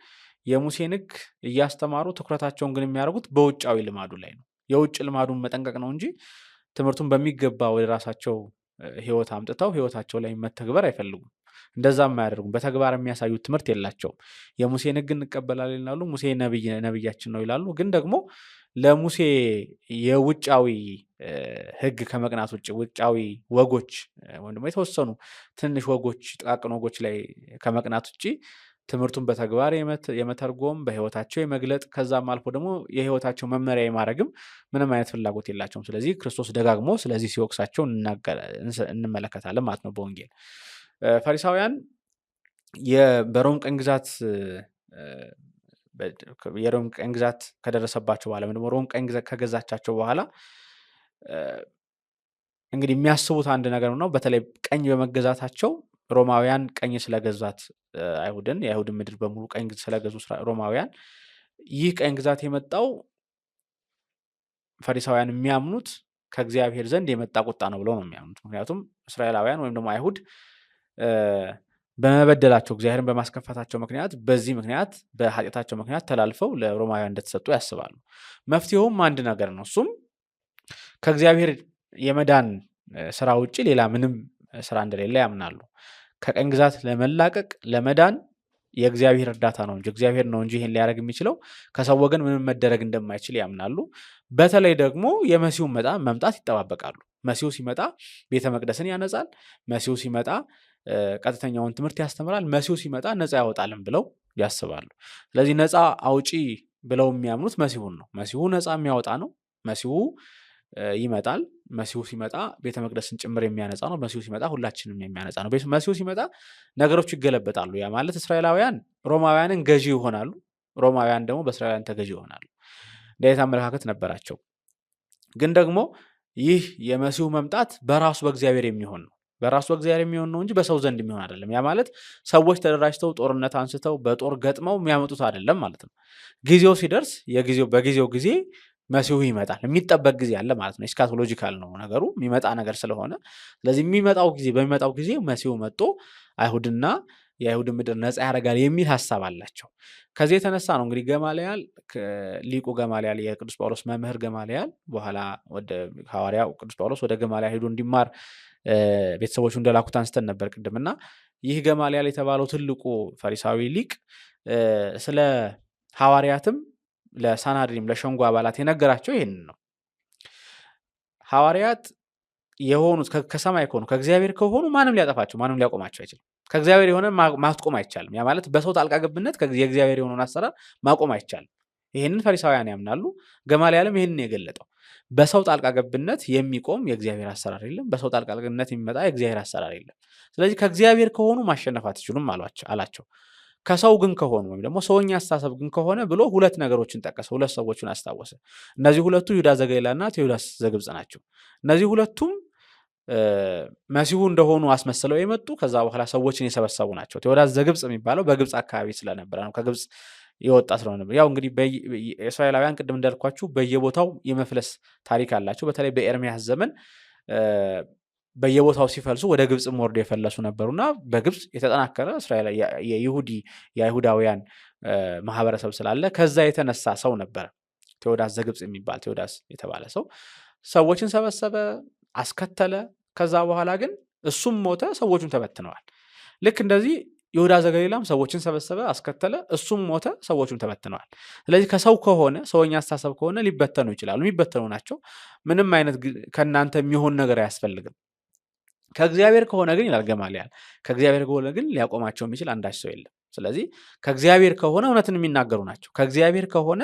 የሙሴን ሕግ እያስተማሩ ትኩረታቸውን ግን የሚያደርጉት በውጫዊ ልማዱ ላይ ነው። የውጭ ልማዱን መጠንቀቅ ነው እንጂ ትምህርቱን በሚገባ ወደ ራሳቸው ሕይወት አምጥተው ሕይወታቸው ላይ መተግበር አይፈልጉም። እንደዛም አያደርጉም። በተግባር የሚያሳዩት ትምህርት የላቸውም። የሙሴን ሕግ እንቀበላለን ይላሉ፣ ሙሴ ነብያችን ነው ይላሉ። ግን ደግሞ ለሙሴ የውጫዊ ሕግ ከመቅናት ውጭ ውጫዊ ወጎች ወይም ደግሞ የተወሰኑ ትንሽ ወጎች፣ ጥቃቅን ወጎች ላይ ከመቅናት ውጭ ትምህርቱን በተግባር የመተርጎም በሕይወታቸው የመግለጥ ከዛም አልፎ ደግሞ የሕይወታቸው መመሪያ የማድረግም ምንም አይነት ፍላጎት የላቸውም። ስለዚህ ክርስቶስ ደጋግሞ ስለዚህ ሲወቅሳቸው እንመለከታለን ማለት ነው በወንጌል። ፈሪሳውያን በሮም ቀኝ ግዛት የሮም ቀኝ ግዛት ከደረሰባቸው በኋላ ወይም ደግሞ ሮም ቀኝ ግዛት ከገዛቻቸው በኋላ እንግዲህ የሚያስቡት አንድ ነገር ነው። በተለይ ቀኝ በመገዛታቸው ሮማውያን ቀኝ ስለገዛት አይሁድን የአይሁድን ምድር በሙሉ ቀኝ ስለገዙ ሮማውያን ይህ ቀኝ ግዛት የመጣው ፈሪሳውያን የሚያምኑት ከእግዚአብሔር ዘንድ የመጣ ቁጣ ነው ብለው ነው የሚያምኑት። ምክንያቱም እስራኤላውያን ወይም ደግሞ አይሁድ በመበደላቸው እግዚአብሔርን በማስከፋታቸው ምክንያት በዚህ ምክንያት በኃጢአታቸው ምክንያት ተላልፈው ለሮማውያን እንደተሰጡ ያስባሉ። መፍትሄውም አንድ ነገር ነው። እሱም ከእግዚአብሔር የመዳን ስራ ውጭ ሌላ ምንም ስራ እንደሌለ ያምናሉ። ከቀኝ ግዛት ለመላቀቅ ለመዳን የእግዚአብሔር እርዳታ ነው እንጂ እግዚአብሔር ነው እንጂ ይሄን ሊያደርግ የሚችለው ከሰው ወገን ምንም መደረግ እንደማይችል ያምናሉ። በተለይ ደግሞ የመሲሁ መምጣት ይጠባበቃሉ። መሲሁ ሲመጣ ቤተ መቅደስን ያነጻል። መሲሁ ሲመጣ ቀጥተኛውን ትምህርት ያስተምራል። መሲሁ ሲመጣ ነፃ ያወጣልን ብለው ያስባሉ። ስለዚህ ነፃ አውጪ ብለው የሚያምኑት መሲሁን ነው። መሲሁ ነፃ የሚያወጣ ነው። መሲሁ ይመጣል። መሲሁ ሲመጣ ቤተ መቅደስን ጭምር የሚያነጻ ነው። መሲሁ ሲመጣ ሁላችንም የሚያነጻ ነው። መሲሁ ሲመጣ ነገሮች ይገለበጣሉ። ያ ማለት እስራኤላውያን ሮማውያንን ገዢ ይሆናሉ፣ ሮማውያን ደግሞ በእስራኤላውያን ተገዢ ይሆናሉ። እንዴት አመለካከት ነበራቸው። ግን ደግሞ ይህ የመሲሁ መምጣት በራሱ በእግዚአብሔር የሚሆን ነው። በራሱ በእግዚአብሔር የሚሆን ነው እንጂ በሰው ዘንድ የሚሆን አይደለም። ያ ማለት ሰዎች ተደራጅተው ጦርነት አንስተው በጦር ገጥመው የሚያመጡት አይደለም ማለት ነው። ጊዜው ሲደርስ በጊዜው ጊዜ መሲሁ ይመጣል። የሚጠበቅ ጊዜ አለ ማለት ነው። ኤስካቶሎጂካል ነው ነገሩ፣ የሚመጣ ነገር ስለሆነ ስለዚህ በሚመጣው ጊዜ መሲሁ መጥቶ አይሁድና የአይሁድ ምድር ነፃ ያደርጋል የሚል ሀሳብ አላቸው። ከዚህ የተነሳ ነው እንግዲህ ገማልያል ሊቁ ገማልያል የቅዱስ ጳውሎስ መምህር ገማልያል በኋላ ወደ ሐዋርያው ቅዱስ ጳውሎስ ወደ ገማልያል ሄዶ እንዲማር ቤተሰቦቹ እንደላኩት አንስተን ነበር ቅድምና ይህ ገማልያል የተባለው ትልቁ ፈሪሳዊ ሊቅ ስለ ሐዋርያትም ለሳናድሪም ለሸንጎ አባላት የነገራቸው ይህንን ነው። ሐዋርያት የሆኑት ከሰማይ ከሆኑ ከእግዚአብሔር ከሆኑ ማንም ሊያጠፋቸው ማንም ሊያቆማቸው አይችልም። ከእግዚአብሔር የሆነ ማስቆም አይቻልም። ያ ማለት በሰው ጣልቃ ገብነት የእግዚአብሔር የሆነውን አሰራር ማቆም አይቻልም። ይህንን ፈሪሳውያን ያምናሉ። ገማልያልም ይህንን የገለጠው በሰው ጣልቃ ገብነት የሚቆም የእግዚአብሔር አሰራር የለም፣ በሰው ጣልቃ ገብነት የሚመጣ የእግዚአብሔር አሰራር የለም። ስለዚህ ከእግዚአብሔር ከሆኑ ማሸነፍ አትችሉም አላቸው። ከሰው ግን ከሆኑ ወይም ደግሞ ሰውኛ አስተሳሰብ ግን ከሆነ ብሎ ሁለት ነገሮችን ጠቀሰ። ሁለት ሰዎችን አስታወሰ። እነዚህ ሁለቱ ይሁዳ ዘገሊላና ቴዎዳስ ዘግብጽ ናቸው። እነዚህ ሁለቱም መሲሁ እንደሆኑ አስመስለው የመጡ ከዛ በኋላ ሰዎችን የሰበሰቡ ናቸው። ቴዎዳስ ዘግብጽ የሚባለው በግብጽ አካባቢ ስለነበረ ነው፣ ከግብጽ የወጣ ስለሆነ ነበር። ያው እንግዲህ እስራኤላውያን ቅድም እንዳልኳችሁ በየቦታው የመፍለስ ታሪክ አላቸው። በተለይ በኤርሚያስ ዘመን በየቦታው ሲፈልሱ ወደ ግብጽም ወርዶ የፈለሱ ነበሩና በግብጽ የተጠናከረ እስራኤል የአይሁዳውያን ማህበረሰብ ስላለ ከዛ የተነሳ ሰው ነበረ ቴዎዳስ ዘግብጽ የሚባል ቴዎዳስ የተባለ ሰው ሰዎችን ሰበሰበ፣ አስከተለ። ከዛ በኋላ ግን እሱም ሞተ፣ ሰዎቹም ተበትነዋል። ልክ እንደዚህ ይሁዳ ዘገሊላም ሰዎችን ሰበሰበ፣ አስከተለ፣ እሱም ሞተ፣ ሰዎቹም ተበትነዋል። ስለዚህ ከሰው ከሆነ ሰውኛ አስተሳሰብ ከሆነ ሊበተኑ ይችላሉ፣ የሚበተኑ ናቸው። ምንም አይነት ከእናንተ የሚሆን ነገር አያስፈልግም። ከእግዚአብሔር ከሆነ ግን ይላል ገማልያል፣ ከእግዚአብሔር ከሆነ ግን ሊያቆማቸው የሚችል አንዳች ሰው የለም። ስለዚህ ከእግዚአብሔር ከሆነ እውነትን የሚናገሩ ናቸው። ከእግዚአብሔር ከሆነ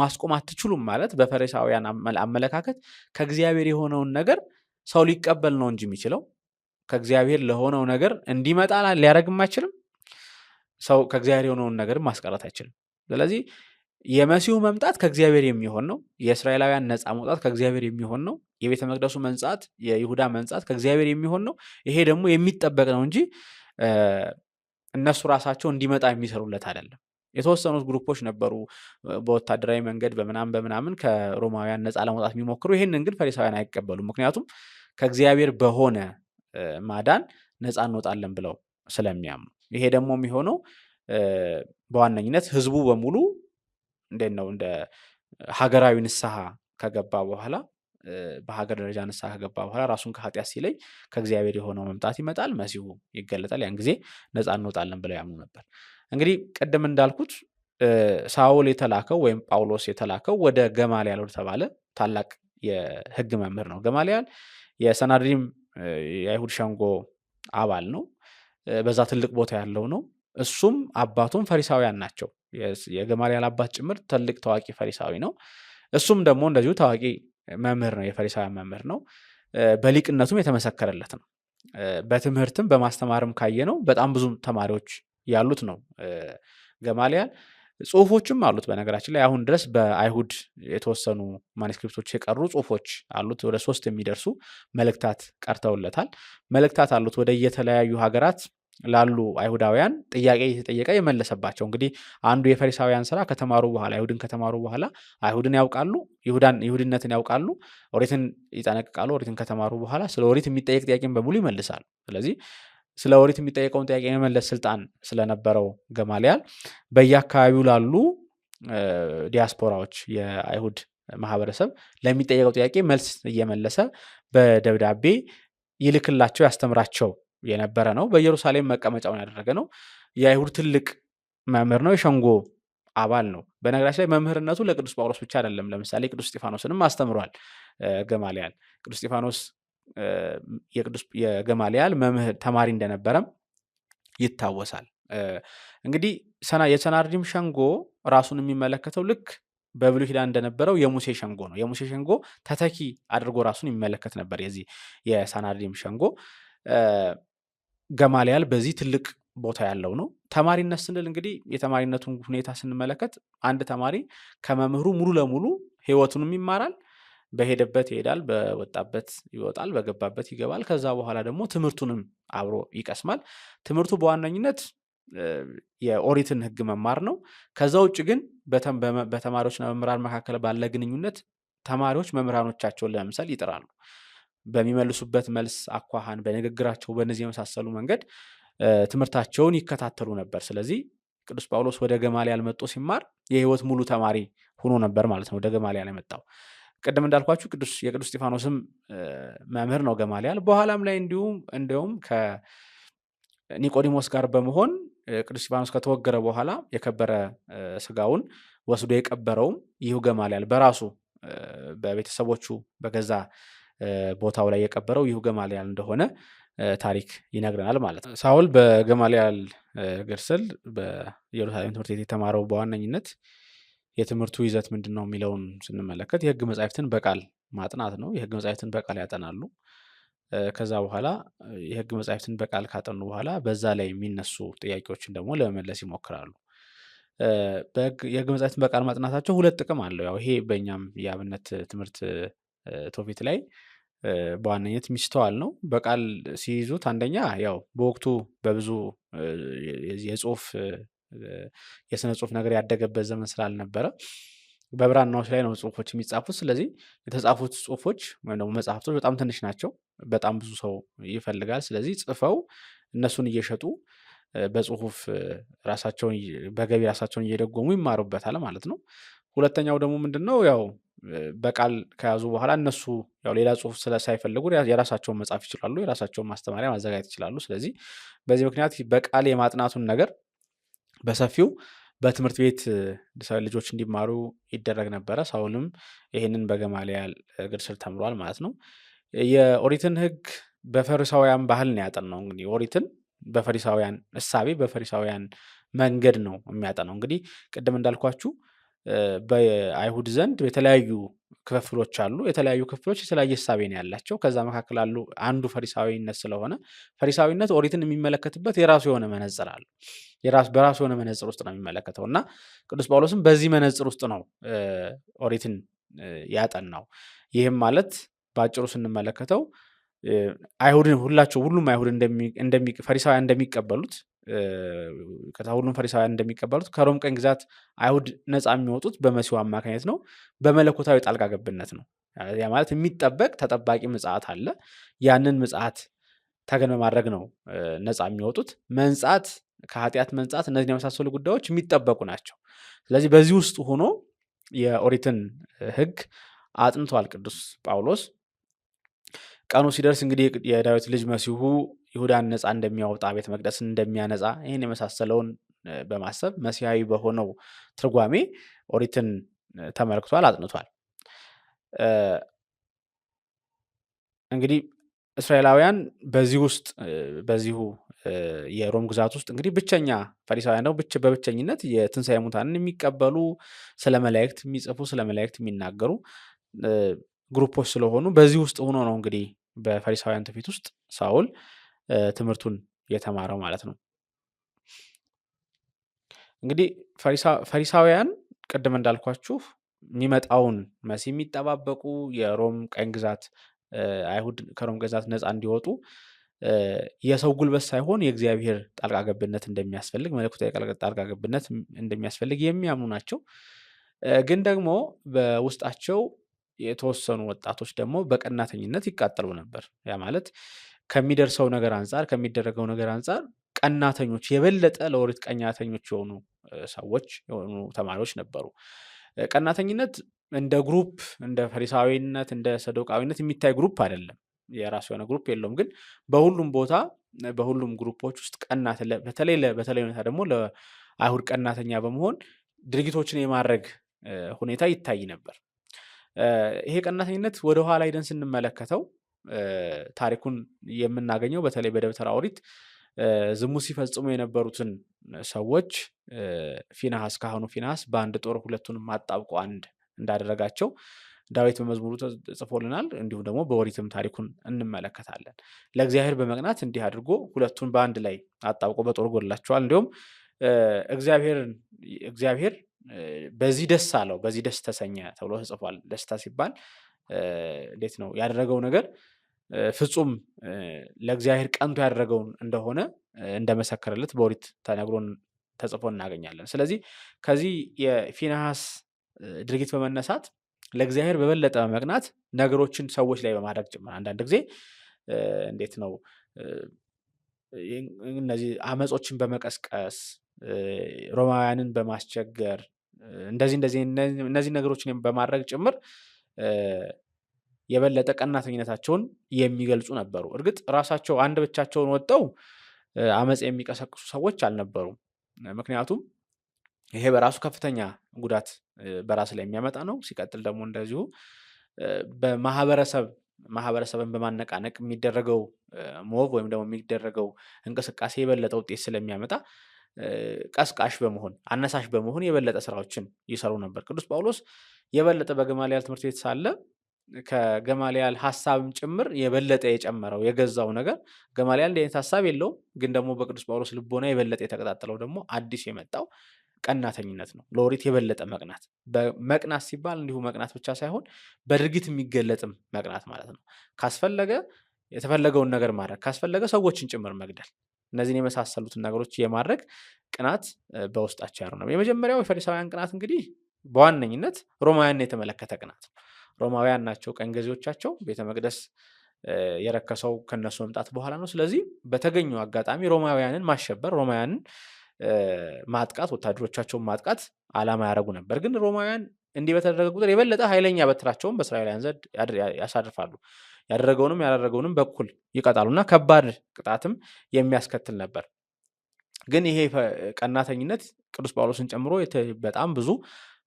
ማስቆም አትችሉም ማለት በፈሪሳውያን አመለካከት ከእግዚአብሔር የሆነውን ነገር ሰው ሊቀበል ነው እንጂ የሚችለው ከእግዚአብሔር ለሆነው ነገር እንዲመጣ ሊያደርግም አይችልም። ሰው ከእግዚአብሔር የሆነውን ነገር ማስቀረት አይችልም። ስለዚህ የመሲሁ መምጣት ከእግዚአብሔር የሚሆን ነው። የእስራኤላውያን ነፃ መውጣት ከእግዚአብሔር የሚሆን ነው። የቤተ መቅደሱ መንጻት፣ የይሁዳ መንጻት ከእግዚአብሔር የሚሆን ነው። ይሄ ደግሞ የሚጠበቅ ነው እንጂ እነሱ ራሳቸው እንዲመጣ የሚሰሩለት አይደለም። የተወሰኑት ግሩፖች ነበሩ በወታደራዊ መንገድ በምናምን ከሮማውያን ነፃ ለመውጣት የሚሞክሩ። ይህንን ግን ፈሪሳውያን አይቀበሉም። ምክንያቱም ከእግዚአብሔር በሆነ ማዳን ነፃ እንወጣለን ብለው ስለሚያምኑ። ይሄ ደግሞ የሚሆነው በዋነኝነት ህዝቡ በሙሉ እንዴት ነው እንደ ሀገራዊ ንስሐ ከገባ በኋላ በሀገር ደረጃ ንስሐ ከገባ በኋላ ራሱን ከኃጢአት ሲለይ ከእግዚአብሔር የሆነው መምጣት ይመጣል፣ መሲሁ ይገለጣል። ያን ጊዜ ነፃ እንወጣለን ብለው ያምኑ ነበር። እንግዲህ ቅድም እንዳልኩት ሳውል የተላከው ወይም ጳውሎስ የተላከው ወደ ገማልያል ወደተባለ ታላቅ የህግ መምህር ነው። ገማልያል የሰናድሪም የአይሁድ ሸንጎ አባል ነው። በዛ ትልቅ ቦታ ያለው ነው። እሱም አባቱም ፈሪሳውያን ናቸው። የገማልያል አባት ጭምር ትልቅ ታዋቂ ፈሪሳዊ ነው። እሱም ደግሞ እንደዚሁ ታዋቂ መምህር ነው፣ የፈሪሳውያን መምህር ነው። በሊቅነቱም የተመሰከረለት ነው። በትምህርትም በማስተማርም ካየ ነው በጣም ብዙ ተማሪዎች ያሉት ነው ገማልያል። ጽሁፎችም አሉት። በነገራችን ላይ አሁን ድረስ በአይሁድ የተወሰኑ ማኒስክሪፕቶች የቀሩ ጽሁፎች አሉት። ወደ 3 የሚደርሱ መልእክታት ቀርተውለታል። መልእክታት አሉት ወደ የተለያዩ ሀገራት ላሉ አይሁዳውያን ጥያቄ የተጠየቀ የመለሰባቸው። እንግዲህ አንዱ የፈሪሳውያን ስራ ከተማሩ በኋላ አይሁድን ከተማሩ በኋላ አይሁድን ያውቃሉ፣ ይሁድነትን ያውቃሉ፣ ኦሪትን ይጠነቅቃሉ። ኦሪትን ከተማሩ በኋላ ስለ ኦሪት የሚጠየቅ ጥያቄን በሙሉ ይመልሳሉ። ስለዚህ ስለ ኦሪት የሚጠየቀውን ጥያቄ የመመለስ ስልጣን ስለነበረው ገማልያል በየአካባቢው ላሉ ዲያስፖራዎች የአይሁድ ማህበረሰብ ለሚጠየቀው ጥያቄ መልስ እየመለሰ በደብዳቤ ይልክላቸው ያስተምራቸው የነበረ ነው። በኢየሩሳሌም መቀመጫውን ያደረገ ነው። የአይሁድ ትልቅ መምህር ነው። የሸንጎ አባል ነው። በነገራችን ላይ መምህርነቱ ለቅዱስ ጳውሎስ ብቻ አይደለም። ለምሳሌ ቅዱስ እስጢፋኖስንም አስተምሯል ገማልያል። ቅዱስ እስጢፋኖስ የገማልያል መምህር ተማሪ እንደነበረም ይታወሳል። እንግዲህ የሰናድሪም ሸንጎ ራሱን የሚመለከተው ልክ በብሉይ ኪዳን እንደነበረው የሙሴ ሸንጎ ነው። የሙሴ ሸንጎ ተተኪ አድርጎ ራሱን የሚመለከት ነበር የዚህ የሰናድሪም ሸንጎ። ገማልያል በዚህ ትልቅ ቦታ ያለው ነው። ተማሪነት ስንል እንግዲህ የተማሪነቱን ሁኔታ ስንመለከት አንድ ተማሪ ከመምህሩ ሙሉ ለሙሉ ህይወቱንም ይማራል። በሄደበት ይሄዳል፣ በወጣበት ይወጣል፣ በገባበት ይገባል። ከዛ በኋላ ደግሞ ትምህርቱንም አብሮ ይቀስማል። ትምህርቱ በዋነኝነት የኦሪትን ህግ መማር ነው። ከዛ ውጭ ግን በተማሪዎችና መምህራን መካከል ባለ ግንኙነት ተማሪዎች መምህራኖቻቸውን ለመምሰል ይጥራሉ። በሚመልሱበት መልስ አኳኋን፣ በንግግራቸው፣ በእነዚህ የመሳሰሉ መንገድ ትምህርታቸውን ይከታተሉ ነበር። ስለዚህ ቅዱስ ጳውሎስ ወደ ገማልያል መጥቶ ሲማር የህይወት ሙሉ ተማሪ ሆኖ ነበር ማለት ነው ወደ ገማልያል የመጣው። ቅድም እንዳልኳችሁ የቅዱስ እስጢፋኖስም መምህር ነው ገማልያል። በኋላም ላይ እንዲሁም ከኒቆዲሞስ ጋር በመሆን ቅዱስ እስጢፋኖስ ከተወገረ በኋላ የከበረ ስጋውን ወስዶ የቀበረውም ይሁ ገማልያል በራሱ በቤተሰቦቹ በገዛ ቦታው ላይ የቀበረው ይሁ ገማልያል እንደሆነ ታሪክ ይነግረናል ማለት ነው። ሳውል በገማልያል እግር ስር በኢየሩሳሌም ትምህርት ቤት የተማረው በዋነኝነት የትምህርቱ ይዘት ምንድን ነው የሚለውን ስንመለከት የህግ መጻሕፍትን በቃል ማጥናት ነው። የህግ መጻሕፍትን በቃል ያጠናሉ። ከዛ በኋላ የህግ መጻሕፍትን በቃል ካጠኑ በኋላ በዛ ላይ የሚነሱ ጥያቄዎችን ደግሞ ለመመለስ ይሞክራሉ። የህግ መጻሕፍትን በቃል ማጥናታቸው ሁለት ጥቅም አለው። ያው ይሄ በእኛም የአብነት ትምህርት ትውፊት ላይ በዋነኝነት የሚስተዋል ነው። በቃል ሲይዙት አንደኛ ያው በወቅቱ በብዙ የጽሁፍ የስነ ጽሁፍ ነገር ያደገበት ዘመን ስላልነበረ በብራናዎች ላይ ነው ጽሁፎች የሚጻፉት። ስለዚህ የተጻፉት ጽሁፎች ወይም ደግሞ መጽሐፍቶች በጣም ትንሽ ናቸው። በጣም ብዙ ሰው ይፈልጋል። ስለዚህ ጽፈው እነሱን እየሸጡ በጽሁፍ ራሳቸውን በገቢ ራሳቸውን እየደጎሙ ይማሩበታል ማለት ነው። ሁለተኛው ደግሞ ምንድነው ያው በቃል ከያዙ በኋላ እነሱ ያው ሌላ ጽሁፍ ሳይፈልጉ የራሳቸውን መጻፍ ይችላሉ፣ የራሳቸውን ማስተማሪያ ማዘጋጀት ይችላሉ። ስለዚህ በዚህ ምክንያት በቃል የማጥናቱን ነገር በሰፊው በትምህርት ቤት ልጆች እንዲማሩ ይደረግ ነበረ። ሳውልም ይህንን በገማልያል እግር ስር ተምሯል ማለት ነው። የኦሪትን ህግ በፈሪሳውያን ባህል ነው ያጠናው። እንግዲህ ኦሪትን በፈሪሳውያን እሳቤ በፈሪሳውያን መንገድ ነው የሚያጠናው። እንግዲህ ቅድም እንዳልኳችሁ በአይሁድ ዘንድ የተለያዩ ክፍፍሎች አሉ። የተለያዩ ክፍሎች የተለያየ እሳቤ ነው ያላቸው። ከዛ መካከል አንዱ ፈሪሳዊነት ስለሆነ ፈሪሳዊነት ኦሪትን የሚመለከትበት የራሱ የሆነ መነጽር አለ። በራሱ የሆነ መነጽር ውስጥ ነው የሚመለከተው እና ቅዱስ ጳውሎስም በዚህ መነጽር ውስጥ ነው ኦሪትን ያጠናው። ይህም ማለት በአጭሩ ስንመለከተው አይሁድን ሁሉም አይሁድ ፈሪሳውያን እንደሚቀበሉት ሁሉም ፈሪሳውያን እንደሚቀበሉት ከሮም ቀኝ ግዛት አይሁድ ነፃ የሚወጡት በመሲሁ አማካኝነት ነው፣ በመለኮታዊ ጣልቃ ገብነት ነው። ያ ማለት የሚጠበቅ ተጠባቂ ምጽአት አለ። ያንን ምጽአት ተገን በማድረግ ነው ነፃ የሚወጡት። መንጻት፣ ከኃጢአት መንጻት፣ እነዚህን የመሳሰሉ ጉዳዮች የሚጠበቁ ናቸው። ስለዚህ በዚህ ውስጥ ሆኖ የኦሪትን ህግ አጥንቷል ቅዱስ ጳውሎስ። ቀኑ ሲደርስ እንግዲህ የዳዊት ልጅ መሲሁ ይሁዳን ነፃ እንደሚያወጣ፣ ቤተ መቅደስን እንደሚያነጻ፣ ይህን የመሳሰለውን በማሰብ መሲሐዊ በሆነው ትርጓሜ ኦሪትን ተመልክቷል፣ አጥንቷል። እንግዲህ እስራኤላውያን በዚሁ የሮም ግዛት ውስጥ እንግዲህ ብቸኛ ፈሪሳውያን ነው በብቸኝነት የትንሣኤ ሙታንን የሚቀበሉ፣ ስለ መላእክት የሚጽፉ፣ ስለ መላእክት የሚናገሩ ግሩፖች ስለሆኑ በዚህ ውስጥ ሆኖ ነው እንግዲህ በፈሪሳውያን ትውፊት ውስጥ ሳውል ትምህርቱን የተማረው ማለት ነው። እንግዲህ ፈሪሳውያን ቅድም እንዳልኳችሁ የሚመጣውን መሲህ የሚጠባበቁ፣ የሮም ቀኝ ግዛት አይሁድ ከሮም ግዛት ነፃ እንዲወጡ የሰው ጉልበት ሳይሆን የእግዚአብሔር ጣልቃ ገብነት እንደሚያስፈልግ፣ መለኮታዊ ጣልቃ ገብነት እንደሚያስፈልግ የሚያምኑ ናቸው። ግን ደግሞ በውስጣቸው የተወሰኑ ወጣቶች ደግሞ በቀናተኝነት ይቃጠሉ ነበር። ያ ማለት ከሚደርሰው ነገር አንጻር፣ ከሚደረገው ነገር አንጻር ቀናተኞች፣ የበለጠ ለኦሪት ቀናተኞች የሆኑ ሰዎች የሆኑ ተማሪዎች ነበሩ። ቀናተኝነት እንደ ግሩፕ እንደ ፈሪሳዊነት እንደ ሰዶቃዊነት የሚታይ ግሩፕ አይደለም። የራሱ የሆነ ግሩፕ የለውም። ግን በሁሉም ቦታ በሁሉም ግሩፖች ውስጥ በተለይ ሁኔታ ደግሞ ለአይሁድ ቀናተኛ በመሆን ድርጊቶችን የማድረግ ሁኔታ ይታይ ነበር። ይሄ ቀናተኝነት ወደ ኋላ ሄደን ስንመለከተው ታሪኩን የምናገኘው በተለይ በደብተራ ኦሪት ዝሙት ሲፈጽሙ የነበሩትን ሰዎች ፊንሐስ ካህኑ ፊንሐስ በአንድ ጦር ሁለቱንም አጣብቆ አንድ እንዳደረጋቸው ዳዊት በመዝሙሩ ጽፎልናል። እንዲሁም ደግሞ በኦሪትም ታሪኩን እንመለከታለን። ለእግዚአብሔር በመቅናት እንዲህ አድርጎ ሁለቱን በአንድ ላይ አጣብቆ በጦር ጎድላቸዋል። እንዲሁም እግዚአብሔር በዚህ ደስ አለው፣ በዚህ ደስ ተሰኘ ተብሎ ተጽፏል። ደስታ ሲባል እንዴት ነው? ያደረገው ነገር ፍጹም ለእግዚአብሔር ቀንቶ ያደረገውን እንደሆነ እንደመሰከረለት በኦሪት ተነግሮን ተጽፎ እናገኛለን። ስለዚህ ከዚህ የፊንሐስ ድርጊት በመነሳት ለእግዚአብሔር በበለጠ በመቅናት ነገሮችን ሰዎች ላይ በማድረግ ጭምር አንዳንድ ጊዜ እንዴት ነው እነዚህ አመጾችን በመቀስቀስ ሮማውያንን በማስቸገር እነዚህ ነገሮችን በማድረግ ጭምር የበለጠ ቀናተኝነታቸውን የሚገልጹ ነበሩ። እርግጥ ራሳቸው አንድ ብቻቸውን ወጥተው አመፅ የሚቀሰቅሱ ሰዎች አልነበሩም። ምክንያቱም ይሄ በራሱ ከፍተኛ ጉዳት በራስ ላይ የሚያመጣ ነው። ሲቀጥል ደግሞ እንደዚሁ ማህበረሰብን በማነቃነቅ የሚደረገው ሞቭ ወይም ደግሞ የሚደረገው እንቅስቃሴ የበለጠ ውጤት ስለሚያመጣ ቀስቃሽ በመሆን አነሳሽ በመሆን የበለጠ ስራዎችን ይሰሩ ነበር። ቅዱስ ጳውሎስ የበለጠ በገማልያል ትምህርት ቤት ሳለ ከገማልያል ሐሳብም ጭምር የበለጠ የጨመረው የገዛው ነገር ገማልያል እንዲህ አይነት ሐሳብ የለውም፣ ግን ደግሞ በቅዱስ ጳውሎስ ልቦና የበለጠ የተቀጣጠለው ደግሞ አዲስ የመጣው ቀናተኝነት ነው። ለኦሪት የበለጠ መቅናት። መቅናት ሲባል እንዲሁ መቅናት ብቻ ሳይሆን በድርጊት የሚገለጥም መቅናት ማለት ነው። ካስፈለገ የተፈለገውን ነገር ማድረግ፣ ካስፈለገ ሰዎችን ጭምር መግደል፣ እነዚህን የመሳሰሉትን ነገሮች የማድረግ ቅናት በውስጣቸው ያሉ ነው። የመጀመሪያው የፈሪሳውያን ቅናት እንግዲህ በዋነኝነት ሮማውያን የተመለከተ ቅናት ነው። ሮማውያን ናቸው ቀኝ ገዢዎቻቸው። ቤተ መቅደስ የረከሰው ከነሱ መምጣት በኋላ ነው። ስለዚህ በተገኘው አጋጣሚ ሮማውያንን ማሸበር፣ ሮማውያንን ማጥቃት፣ ወታደሮቻቸውን ማጥቃት ዓላማ ያደረጉ ነበር። ግን ሮማውያን እንዲህ በተደረገ ቁጥር የበለጠ ኃይለኛ በትራቸውን በእስራኤላውያን ዘንድ ያሳርፋሉ። ያደረገውንም ያላደረገውንም በኩል ይቀጣሉና ከባድ ቅጣትም የሚያስከትል ነበር። ግን ይሄ ቀናተኝነት ቅዱስ ጳውሎስን ጨምሮ በጣም ብዙ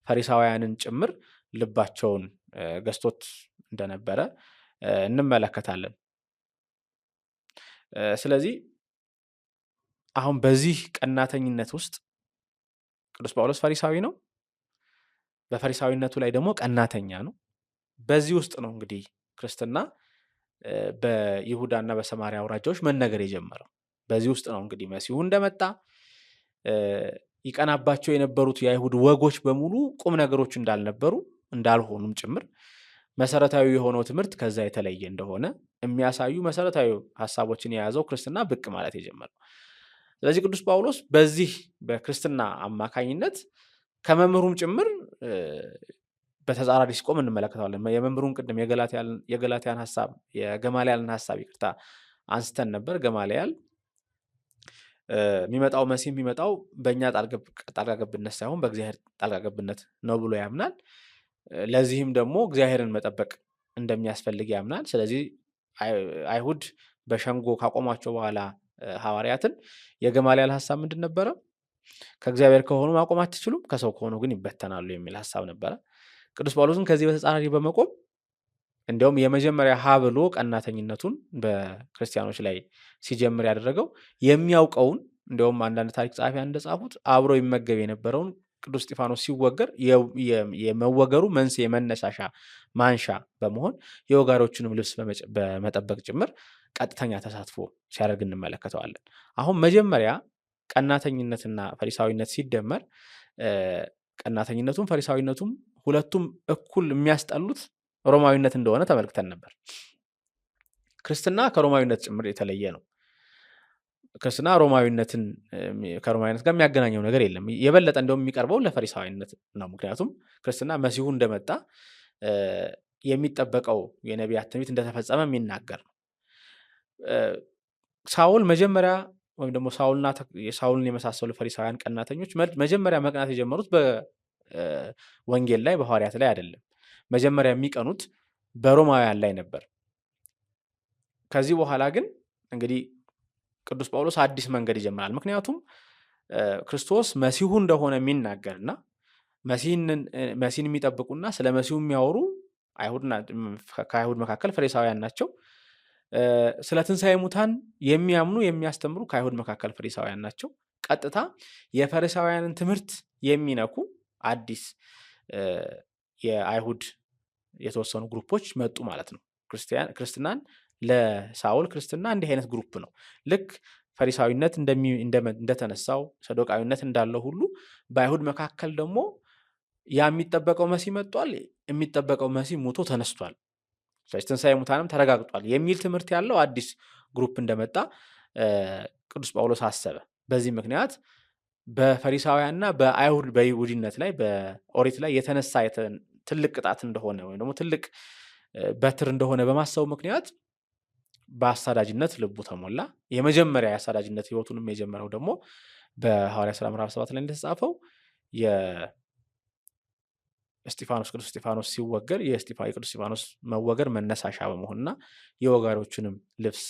ፈሪሳውያንን ጭምር ልባቸውን ገዝቶት እንደነበረ እንመለከታለን። ስለዚህ አሁን በዚህ ቀናተኝነት ውስጥ ቅዱስ ጳውሎስ ፈሪሳዊ ነው፣ በፈሪሳዊነቱ ላይ ደግሞ ቀናተኛ ነው። በዚህ ውስጥ ነው እንግዲህ ክርስትና በይሁዳና በሰማሪያ አውራጃዎች መነገር የጀመረው። በዚህ ውስጥ ነው እንግዲህ መሲሁ እንደመጣ ይቀናባቸው የነበሩት የአይሁድ ወጎች በሙሉ ቁም ነገሮች እንዳልነበሩ እንዳልሆኑም ጭምር መሰረታዊ የሆነው ትምህርት ከዛ የተለየ እንደሆነ የሚያሳዩ መሰረታዊ ሐሳቦችን የያዘው ክርስትና ብቅ ማለት የጀመረው። ስለዚህ ቅዱስ ጳውሎስ በዚህ በክርስትና አማካኝነት ከመምህሩም ጭምር በተጻራሪ ሲቆም እንመለከተዋለን። የመምህሩን ቅድም የገላትያን ሐሳብ የገማልያልን ሐሳብ ይቅርታ አንስተን ነበር። ገማልያል የሚመጣው መሲህ የሚመጣው በእኛ ጣልቃ ገብነት ሳይሆን በእግዚአብሔር ጣልቃ ገብነት ነው ብሎ ያምናል። ለዚህም ደግሞ እግዚአብሔርን መጠበቅ እንደሚያስፈልግ ያምናል። ስለዚህ አይሁድ በሸንጎ ካቆሟቸው በኋላ ሐዋርያትን የገማልያል ሐሳብ ምንድን ነበረ? ከእግዚአብሔር ከሆኑ ማቆም አትችሉም፣ ከሰው ከሆኑ ግን ይበተናሉ የሚል ሐሳብ ነበረ። ቅዱስ ጳውሎስን ከዚህ በተጻራሪ በመቆም እንዲያውም የመጀመሪያ ሀ ብሎ ቀናተኝነቱን በክርስቲያኖች ላይ ሲጀምር ያደረገው የሚያውቀውን እንዲያውም አንዳንድ ታሪክ ጸሐፊያን እንደጻፉት አብሮ ይመገብ የነበረውን ቅዱስ እስጢፋኖስ ሲወገር የመወገሩ መንስኤ መነሳሻ ማንሻ በመሆን የወጋሪዎቹንም ልብስ በመጠበቅ ጭምር ቀጥተኛ ተሳትፎ ሲያደርግ እንመለከተዋለን። አሁን መጀመሪያ ቀናተኝነትና ፈሪሳዊነት ሲደመር ቀናተኝነቱም ፈሪሳዊነቱም ሁለቱም እኩል የሚያስጠሉት ሮማዊነት እንደሆነ ተመልክተን ነበር። ክርስትና ከሮማዊነት ጭምር የተለየ ነው። ክርስትና ከሮማዊነት ጋር የሚያገናኘው ነገር የለም። የበለጠ እንደውም የሚቀርበው ለፈሪሳዊነት ነው። ምክንያቱም ክርስትና መሲሁ እንደመጣ የሚጠበቀው የነቢያት ትንቢት እንደተፈጸመ የሚናገር ነው። ሳውል መጀመሪያ ወይም ደግሞ ሳውልን የመሳሰሉ ፈሪሳውያን ቀናተኞች መጀመሪያ መቅናት የጀመሩት በወንጌል ላይ በሐዋርያት ላይ አይደለም። መጀመሪያ የሚቀኑት በሮማውያን ላይ ነበር። ከዚህ በኋላ ግን እንግዲህ ቅዱስ ጳውሎስ አዲስ መንገድ ይጀምራል። ምክንያቱም ክርስቶስ መሲሁ እንደሆነ የሚናገርና መሲህን የሚጠብቁና ስለ መሲሁ የሚያወሩ ከአይሁድ መካከል ፈሪሳውያን ናቸው። ስለ ትንሣኤ ሙታን የሚያምኑ የሚያስተምሩ ከአይሁድ መካከል ፈሪሳውያን ናቸው። ቀጥታ የፈሪሳውያንን ትምህርት የሚነኩ አዲስ የአይሁድ የተወሰኑ ግሩፖች መጡ ማለት ነው። ክርስትናን ለሳውል ክርስትና እንዲህ አይነት ግሩፕ ነው። ልክ ፈሪሳዊነት እንደተነሳው ሰዶቃዊነት እንዳለው ሁሉ በአይሁድ መካከል ደግሞ የሚጠበቀው መሲህ መጥቷል፣ የሚጠበቀው መሲህ ሞቶ ተነስቷል፣ ትንሣኤ ሙታንም ተረጋግጧል የሚል ትምህርት ያለው አዲስ ግሩፕ እንደመጣ ቅዱስ ጳውሎስ አሰበ። በዚህ ምክንያት በፈሪሳውያንና በይሁዲነት ላይ በኦሪት ላይ የተነሳ ትልቅ ቅጣት እንደሆነ ወይም ደግሞ ትልቅ በትር እንደሆነ በማሰቡ ምክንያት በአሳዳጅነት ልቡ ተሞላ። የመጀመሪያ የአሳዳጅነት ህይወቱንም የጀመረው ደግሞ በሐዋርያት ሥራ ምዕራፍ 7 ላይ እንደተጻፈው ቅዱስ እስጢፋኖስ ሲወገር የቅዱስ እስጢፋኖስ መወገር መነሳሻ በመሆንና የወጋሪዎቹንም ልብስ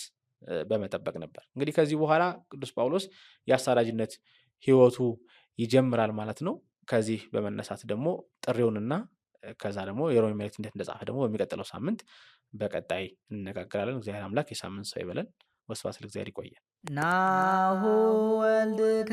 በመጠበቅ ነበር። እንግዲህ ከዚህ በኋላ ቅዱስ ጳውሎስ የአሳዳጅነት ህይወቱ ይጀምራል ማለት ነው። ከዚህ በመነሳት ደግሞ ጥሪውንና ከዛ ደግሞ የሮሜ መልእክት እንዴት እንደጻፈ ደግሞ በሚቀጥለው ሳምንት በቀጣይ እንነጋገራለን። እግዚአብሔር አምላክ የሳምንት ሰው ይበለን። ወስብሐት ለእግዚአብሔር። ይቆየን። ናሁ ወልድከ